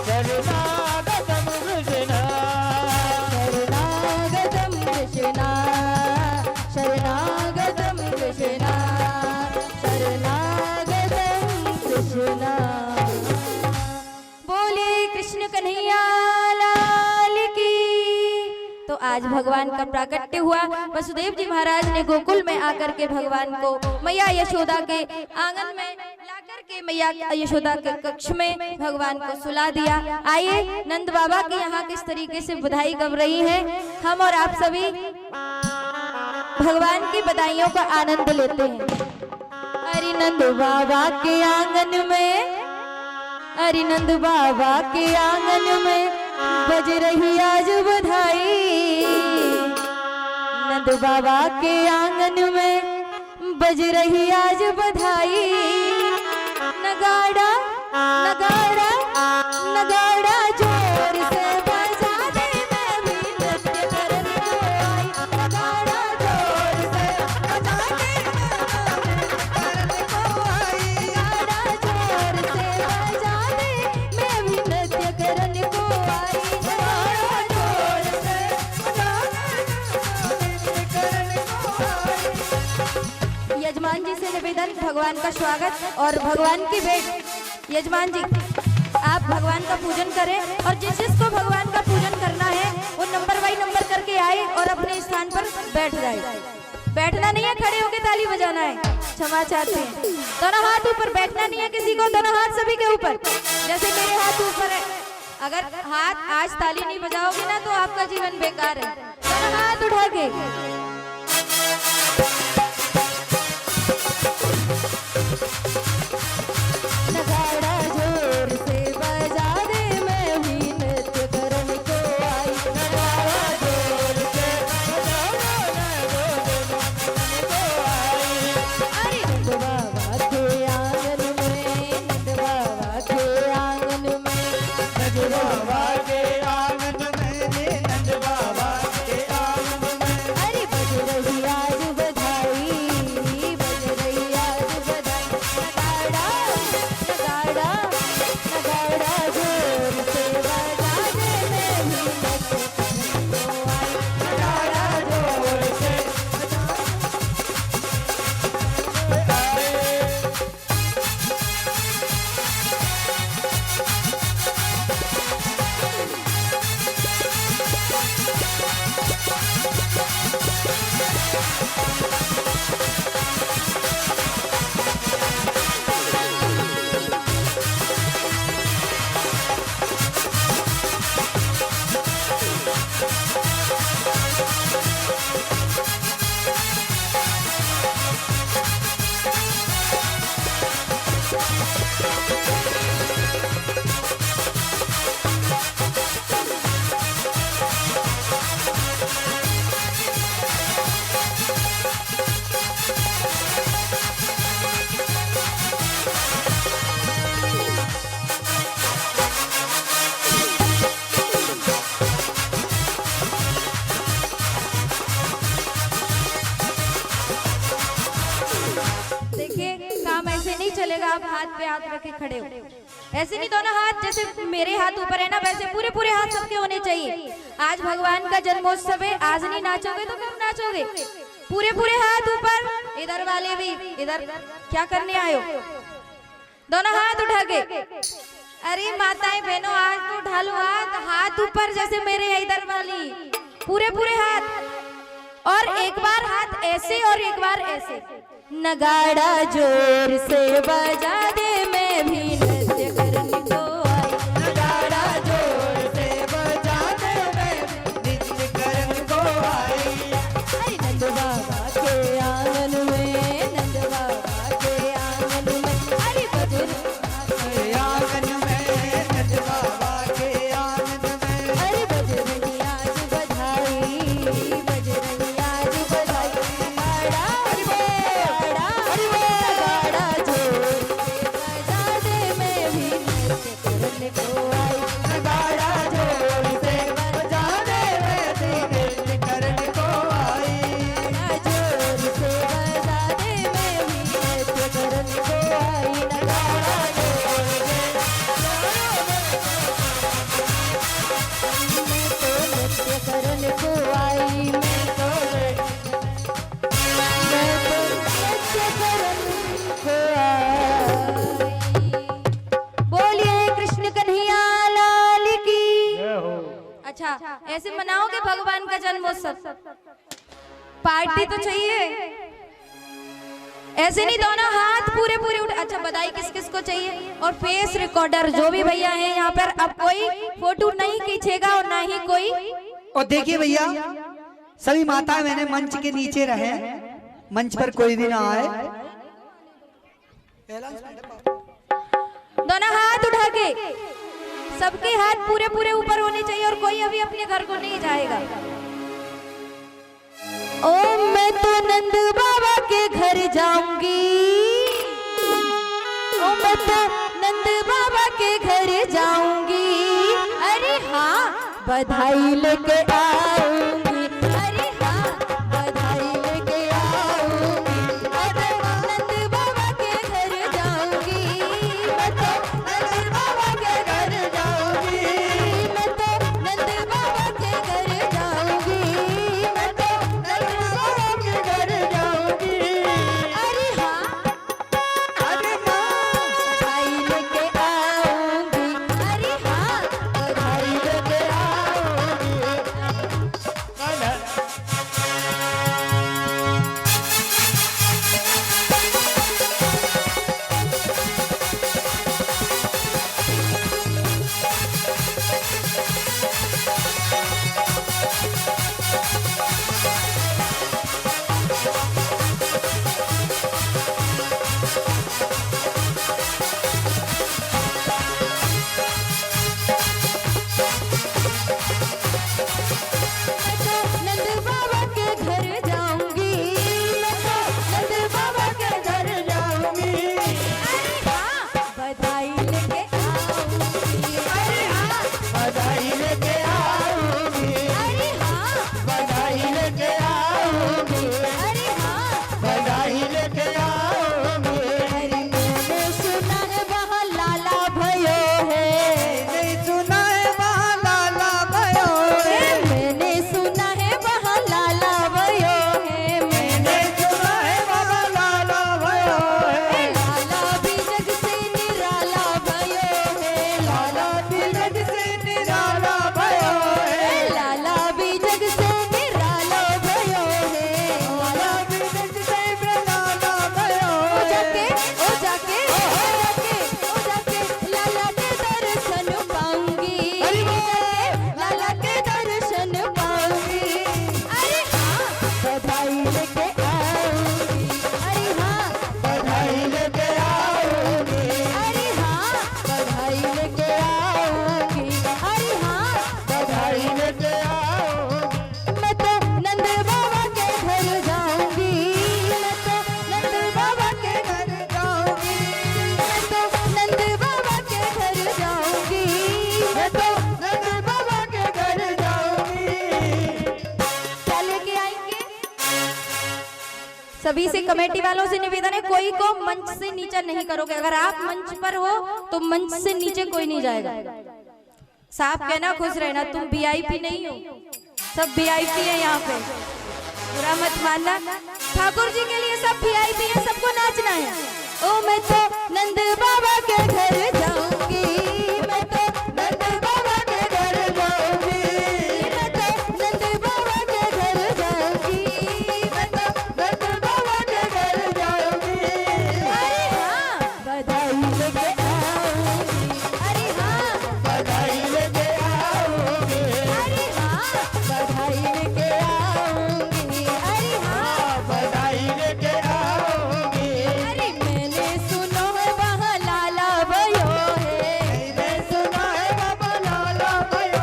शरणागतम कृष्णा शरणागतम कृष्णा शरणागतम कृष्णा शरणागतम कृष्णा बोले कृष्ण कन्हैया लाल की। तो आज भगवान का प्राकट्य हुआ। वसुदेव जी महाराज ने गोकुल में आकर के भगवान को मैया यशोदा के आंगन में लाकर के मैया यशोदा के कक्ष में भगवान को सुला दिया। आइए नंद बाबा के यहाँ किस तरीके से बधाई गव रही है, हम और आप सभी भगवान की बधाइयों का आनंद लेते हैं। हरि नंद बाबा के आंगन में हरि नंद बाबा के आंगन में बज रही आज बधाई। नंद बाबा के आंगन में बज रही आज बधाई। नगाड़ा नगाड़ा नगाड़ा जोर से बजा दे मैं भी नृत्य करने को आई। नगाड़ा जोर से बजा दे नगाड़ा जोर से बजा दे मैं भी नृत्य करने को आई। नगाड़ा जोर से बजा दे यजमान जी से निवेदन, भगवान का स्वागत और भगवान की भेंट। यजमान जी आप भगवान का पूजन करें और जिस जिसको भगवान का पूजन करना है वो नंबर बाई नंबर करके आए और अपने स्थान पर बैठ जाए। बैठना नहीं है, खड़े होकर ताली बजाना है। क्षमा चाहते हैं, दोनों हाथ ऊपर। बैठना नहीं है किसी को, दोनों हाथ सभी के ऊपर। जैसे मेरे हाथ ऊपर है, अगर हाथ आज ताली नहीं बजाओगे ना तो आपका जीवन बेकार है। दोनों हाथ उठा के नगाड़ा जोर से बजा दे मैं भी नृत्य करने को आई। नगाड़ा जोर से बजा दे मैं भी नृत्य करने को आई। अरे नंद बाबा के आंगन में नंद बाबा के आंगन में नंद बाबा के आंगन में नंद बाबा के आंगन में अरे बज रही आज बधाई बज रही आज देखिए काम ऐसे नहीं चलेगा। आप हाथ पे हाथ रखे खड़े हो, ऐसे नहीं दोनों हाथ जैसे मेरे हाथ ऊपर है ना वैसे पूरे पूरे हाथ सबके होने चाहिए। आज भगवान का जन्मोत्सव है, आज नहीं नाचोगे तो कब नाचोगे? पूरे पूरे हाथ ऊपर। इधर वाले भी, इधर क्या करने आए हो? दोनों हाथ उठा के। अरे माताएं बहनों आज तो उठा लो हाथ, हाथ ऊपर जैसे मेरे है इधर वाली, पूरे पूरे हाथ। और एक बार हाथ ऐसे और एक बार ऐसे। नगाड़ा जोर से बजा दे मैं भी नृत्य करने को आई। नगाड़ा जोर से बजा दे मैं नृत्य करने को आई। अरे नंद बाबा के आंगन में, नंद बाबा के आंगन में, अरे बजर आंगन में, नंद बाबा के आंगन में, अरे बजरंगी आज बधाई, बजरंगी आज बधाई। नगाड़ा जोर से बजा दे मैं भी नृत्य करने को आई। नगाड़ा जोर से बजा दे मैं भी नृत्य करने को आई। जोर से बजा दे मैं भी नृत्य करने को आई। नगाड़ा जोर से मैं तो नृत्य करने को आई। मैं तो नृत्य करने को आई। बोलिए कृष्ण कन्हैया लाल की। अच्छा ऐसे मनाओगे भगवान का जन्मोत्सव? पार्टी तो चाहिए, ऐसे नहीं दोनों हाथ पूरे पूरे उठ। अच्छा बधाई किस किस को चाहिए? और फेस रिकॉर्डर जो भी भैया हैं यहाँ पर, अब कोई फोटो नहीं खींचेगा और ना ही कोई। और देखिए भैया सभी माताएं मैंने मंच के नीचे रहे, मंच पर कोई भी ना आए। दोनों हाथ उठा के, सबके हाथ पूरे पूरे ऊपर होने चाहिए और कोई अभी अपने घर को नहीं जाएगा। ओ मैं तो नंद बाबा के घर जाऊंगी, ओ मैं तो नंद बाबा के घर जाऊंगी। अरे हाँ बधाई लेके आऊंगी, अरे हाँ बधाई लेके आऊंगी। अरे नंद बाबा के घर जाऊंगी, मैं तो नंद बाबा के घर जाऊंगी, मैं तो नंद बाबा के घर जाऊंगी, मैं तो नंद बाबा के घर जाऊंगी। अरे हाँ अरे माँ बधाई लेके आऊंगी, अरे हाँ बधाई लेके आऊंगी। सभी से कमेटी वालों से निवेदन है, कोई को मंच से नीचे नहीं करोगे। अगर आप मंच पर हो तो मंच से नीचे कोई नहीं जाएगा। साफ कहना, खुश रहना, तुम वीआईपी नहीं हो, सब वीआईपी है यहाँ पे, बुरा मत मानना। ठाकुर जी के लिए सब वीआईपी है, सबको नाचना है। ओ मैं तो नंद बाबा के घर जाऊंगी, मैं तो नंद बाबा के घर जाऊंगी, मैं तो नंद बाबा के घर जाऊंगी, मैं तो नंद बाबा के घर जाऊंगी। अरे हाँ बधाई लेके आऊंगी, अरे हाँ बधाई लेके आऊंगी, अरे हाँ बधाई लेके आऊंगी, अरे हाँ बधाई लेके आओगे। अरे मैंने सुनो है वहाँ लाला भयो है, मैंने सुना है बाबा लाला भयो,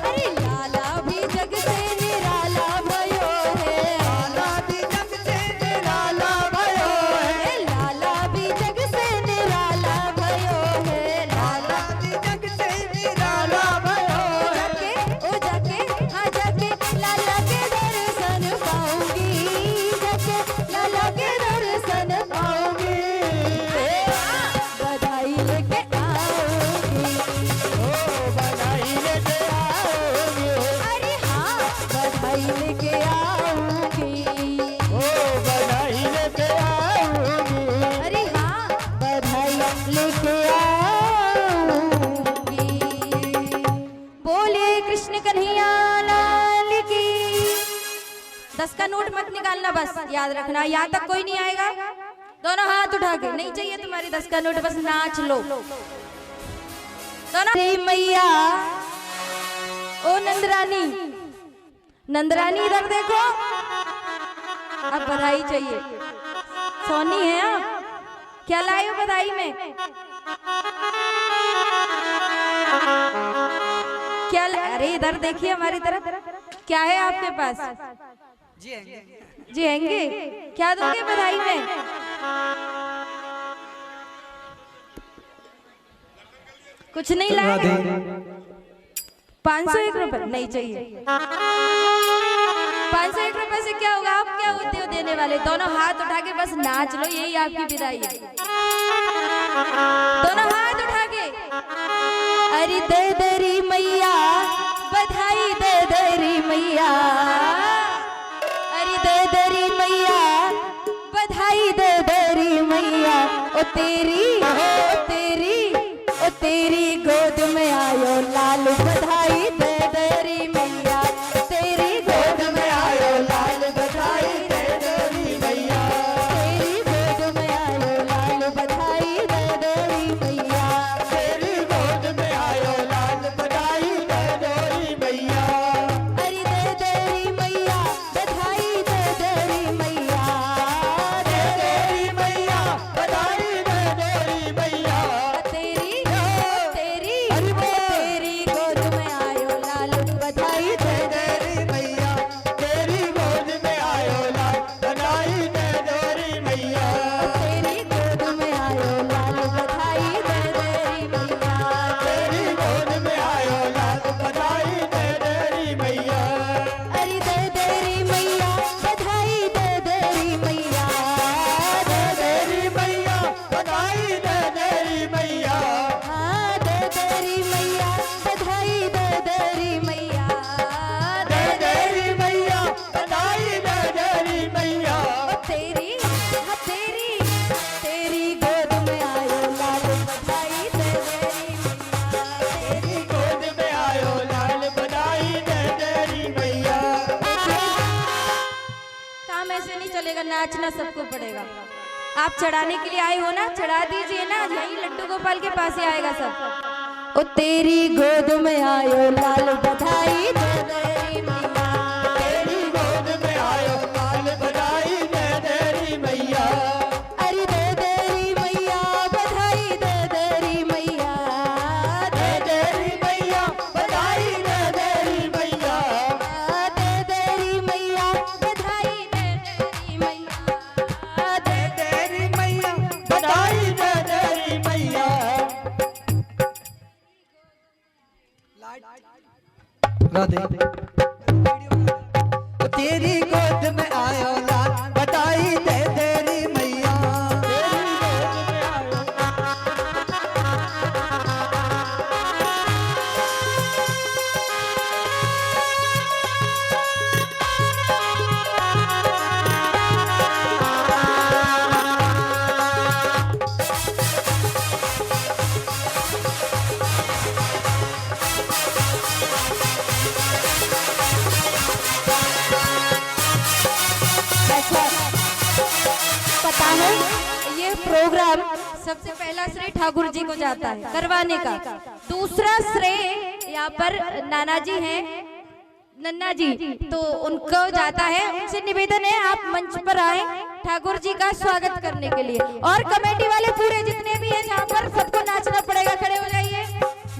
अरे लाला भी जग से निराला भयो है, लाला भी जग से निराला भयो है, लाला भी जग से निराला भयो है, लाला भी जग से निराला भयो है। जाके हाँ जाके लाला के दर्शन पाऊंगी, जाके लाला के दर्शन पाऊंगी। बधाई लेके आऊंगी, ओ बधाई लेके आओगे, अरे हाँ बधाई लेके आऊंगी, ओ बधाई लेके आओगे। अरे हाँ बधाई लेके आऊंगी। बोले कृष्ण कन्हैया लाल की। 10 का नोट मत निकालना, बस याद रखना, यहाँ तक कोई नहीं आएगा। दोनों हाथ उठा के, नहीं चाहिए तुम्हारी 10 का नोट, बस नाच लो दोनों। अरे मैया ओ नंदरानी, नंदरानी इधर देखो, अब बधाई चाहिए। सोनी है आप, क्या लाए हो बधाई में? क्या अरे इधर देखिए हमारी तरफ, क्या है आपके पास? जी हैंगे, क्या दोगे बधाई में? कुछ नहीं लाए? 501 रुपए नहीं चाहिए। 501 रुपए से क्या होगा? आप क्या होते हो देने वाले? दोनों हाथ उठा के बस नाच लो, यही आपकी विदाई है। दोनों हाथ उठा के, अरे दे दरी मैया बधाई, दे दरी मैया, अरे दे दरी मैया बधाई, दे दरी मैया। ओ तेरी ओ तेरी ओ तेरी गोद में आयो लाल, बधाई दे दरी मैया, तेरी गोद में आयो लाल, बधाई दे दरी मैया, तेरी गोद में आयो लाल, बधाई दे दरी मैया, तेरी गोद में आयो लाल, बधाई दे दरी मैया। अरे दे दरी मैया बधाई, दे दरी मैया, दे तेरी मैया बधाई दे दरी मैया। तेरी तेरी गोद में आयो लाल, बधाई दे तेरी मैया, तेरी गोद में आयो लाल, बधाई दे दरी मैया। तेरी गोद में आयो लाल, बधाई दे दरी मैया, तेरी गोद में आयो लाल, बधाई दे दरी मैया। अरे दे दरी मैया बधाई, दे दरी मैया, दे तेरी मैया बधाई दे दरी मैया। हाँ दे दरी मैया बधाई, दे दरी मैया, दे तेरी मैया बधाई दे दरी मैया। तेरी हाँ तेरी गोद में आयो लाल, बधाई दे दरी मैया, तेरी गोद में आयो लाल, बधाई दे दरी मैया। काम ऐसे नहीं चलेगा, नाचना सबको पड़ेगा। आप चढ़ाने के लिए आए हो ना, चढ़ा दीजिए ना, यही लड्डू गोपाल के पास ही आएगा सब। ओ तेरी गोद में आयो लाल, बधाई दे दरी मैया, तेरी गोद में आयो लाल, बधाई दे दरी मैया। अरे दे दरी मैया बधाई, दे दरी मैया, दे तेरी मैया बधाई दे दरी मैया। दे दरी मैया बधाई, दे दरी मैया, दे तेरी मैया बधाई दे दरी मैया। राधे तेरी गोद में आयो लाल, बधाई दे दे सबसे पहला श्रेय ठाकुर जी को जाता है करवाने का। दूसरा श्रेय यहाँ पर नाना जी हैं, नन्ना जी, तो उनको जाता है। उनसे निवेदन है आप मंच पर आए ठाकुर जी का स्वागत करने के लिए। और कमेटी वाले पूरे जितने भी हैं जहाँ पर सबको नाचना पड़ेगा, खड़े हो जाइए,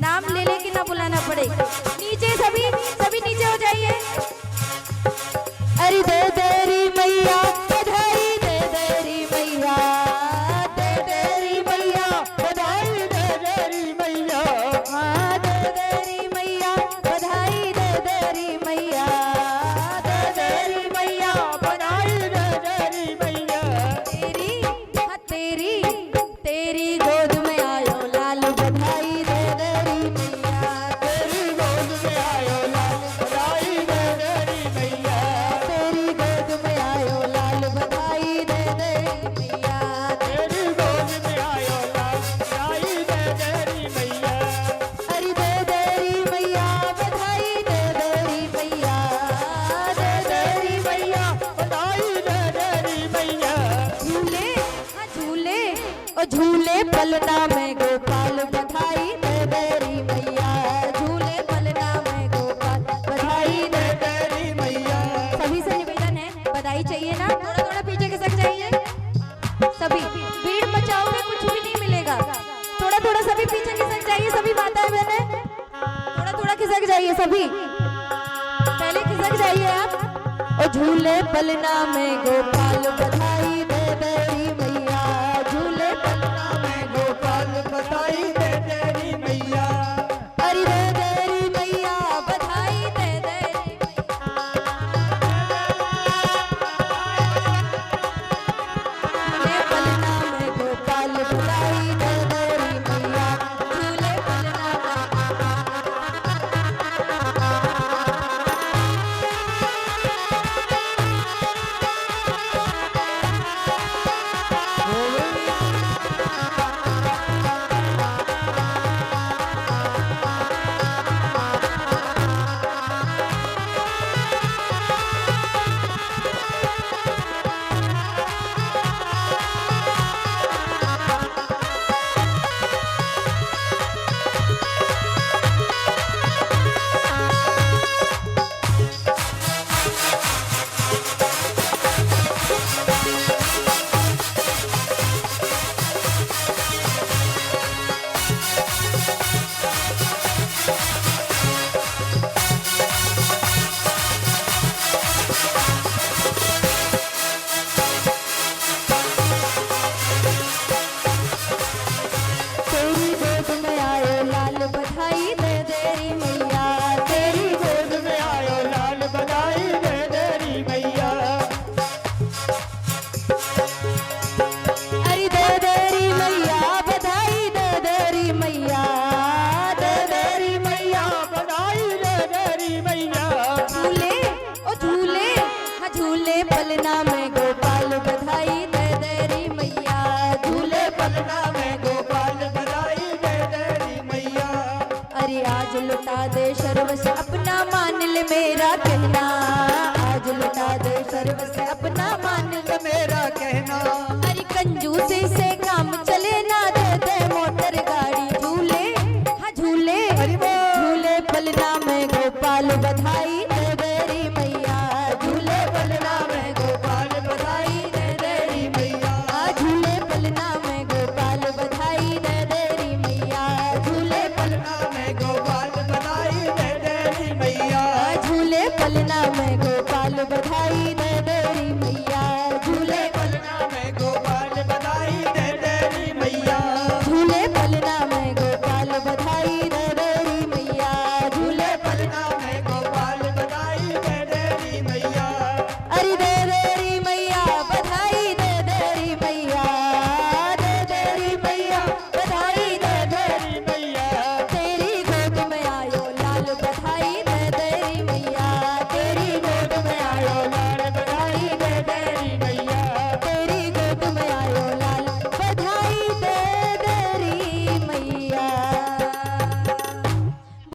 नाम ले लेके ना बुलाना पड़े। नीचे सभी नीचे हो जाइए। अरे दे देरी मैया बधाई, दे देरी मैया, दे देरी मैया बधाई, दे देरी मैया, हाँ दे देरी मैया बधाई, दे देरी मैया, दे देरी मैया बधाई, दे देरी मैया। तेरी हाँ तेरी तेरी गोद में आयो लाल बधाई, दे देरी मैया, तेरी गोद में आयो लाल बधाई, दे देरी मैया, तेरी गोद में आयो लाल बधाई, दे देरी मैया, तेरी गोद में आयो लाल बधाई, दे देरी मैया। अरे दे देरी मैया बधाई, दे देरी मैया, दे देरी मैया बधाई, दे देरी मैया। झूले हाँ झूले ओ झूले पलना में गोपाल बधाई, दे देरी मैया, झूले पलना में गोपाल बधाई, दे देरी मैया। सभी से निवेदन है, बधाई चाहिए ना, थोड़ा थोड़ा पीछे खिसक जाइए सभी, भीड़ मचाओगे कुछ भी नहीं मिलेगा। थोड़ा थोड़ा सभी पीछे खिसक जाइए, सभी माताएं बहने थोड़ा थोड़ा खिसक जाइए, सभी पहले खिसक जाइए आप। और झूले पलना में गोपाल बधाई, दे देरी मैया, झूले पलना में गोपाल बधाई, दे देरी मैया। अरे दे देरी मैया बधाई, दे देरी झूले पलना में गोपाल बधाई, दे देरी मैया, झूले पलना तेरी गोद में आयो लाल बधाई, दे देरी मैया, तेरी गोद में आयो लाल बधाई, दे देरी मैया। अरे दे देरी मैया बधाई, दे देरी मैया, दे देरी मैया बधाई, दे देरी मैया। झूले ओ झूले हाँ झूले पलना में गोपाल बधाई, दे देरी मैया, झूले पलना में गोपाल बधाई, दे देरी मैया। अरे आज लुटा दे सर्व से अपना, मान ले मेरा कहना, आज लुटा दे सर्व से अपना, मान ले मेरा कहना। अरे कंजूसी से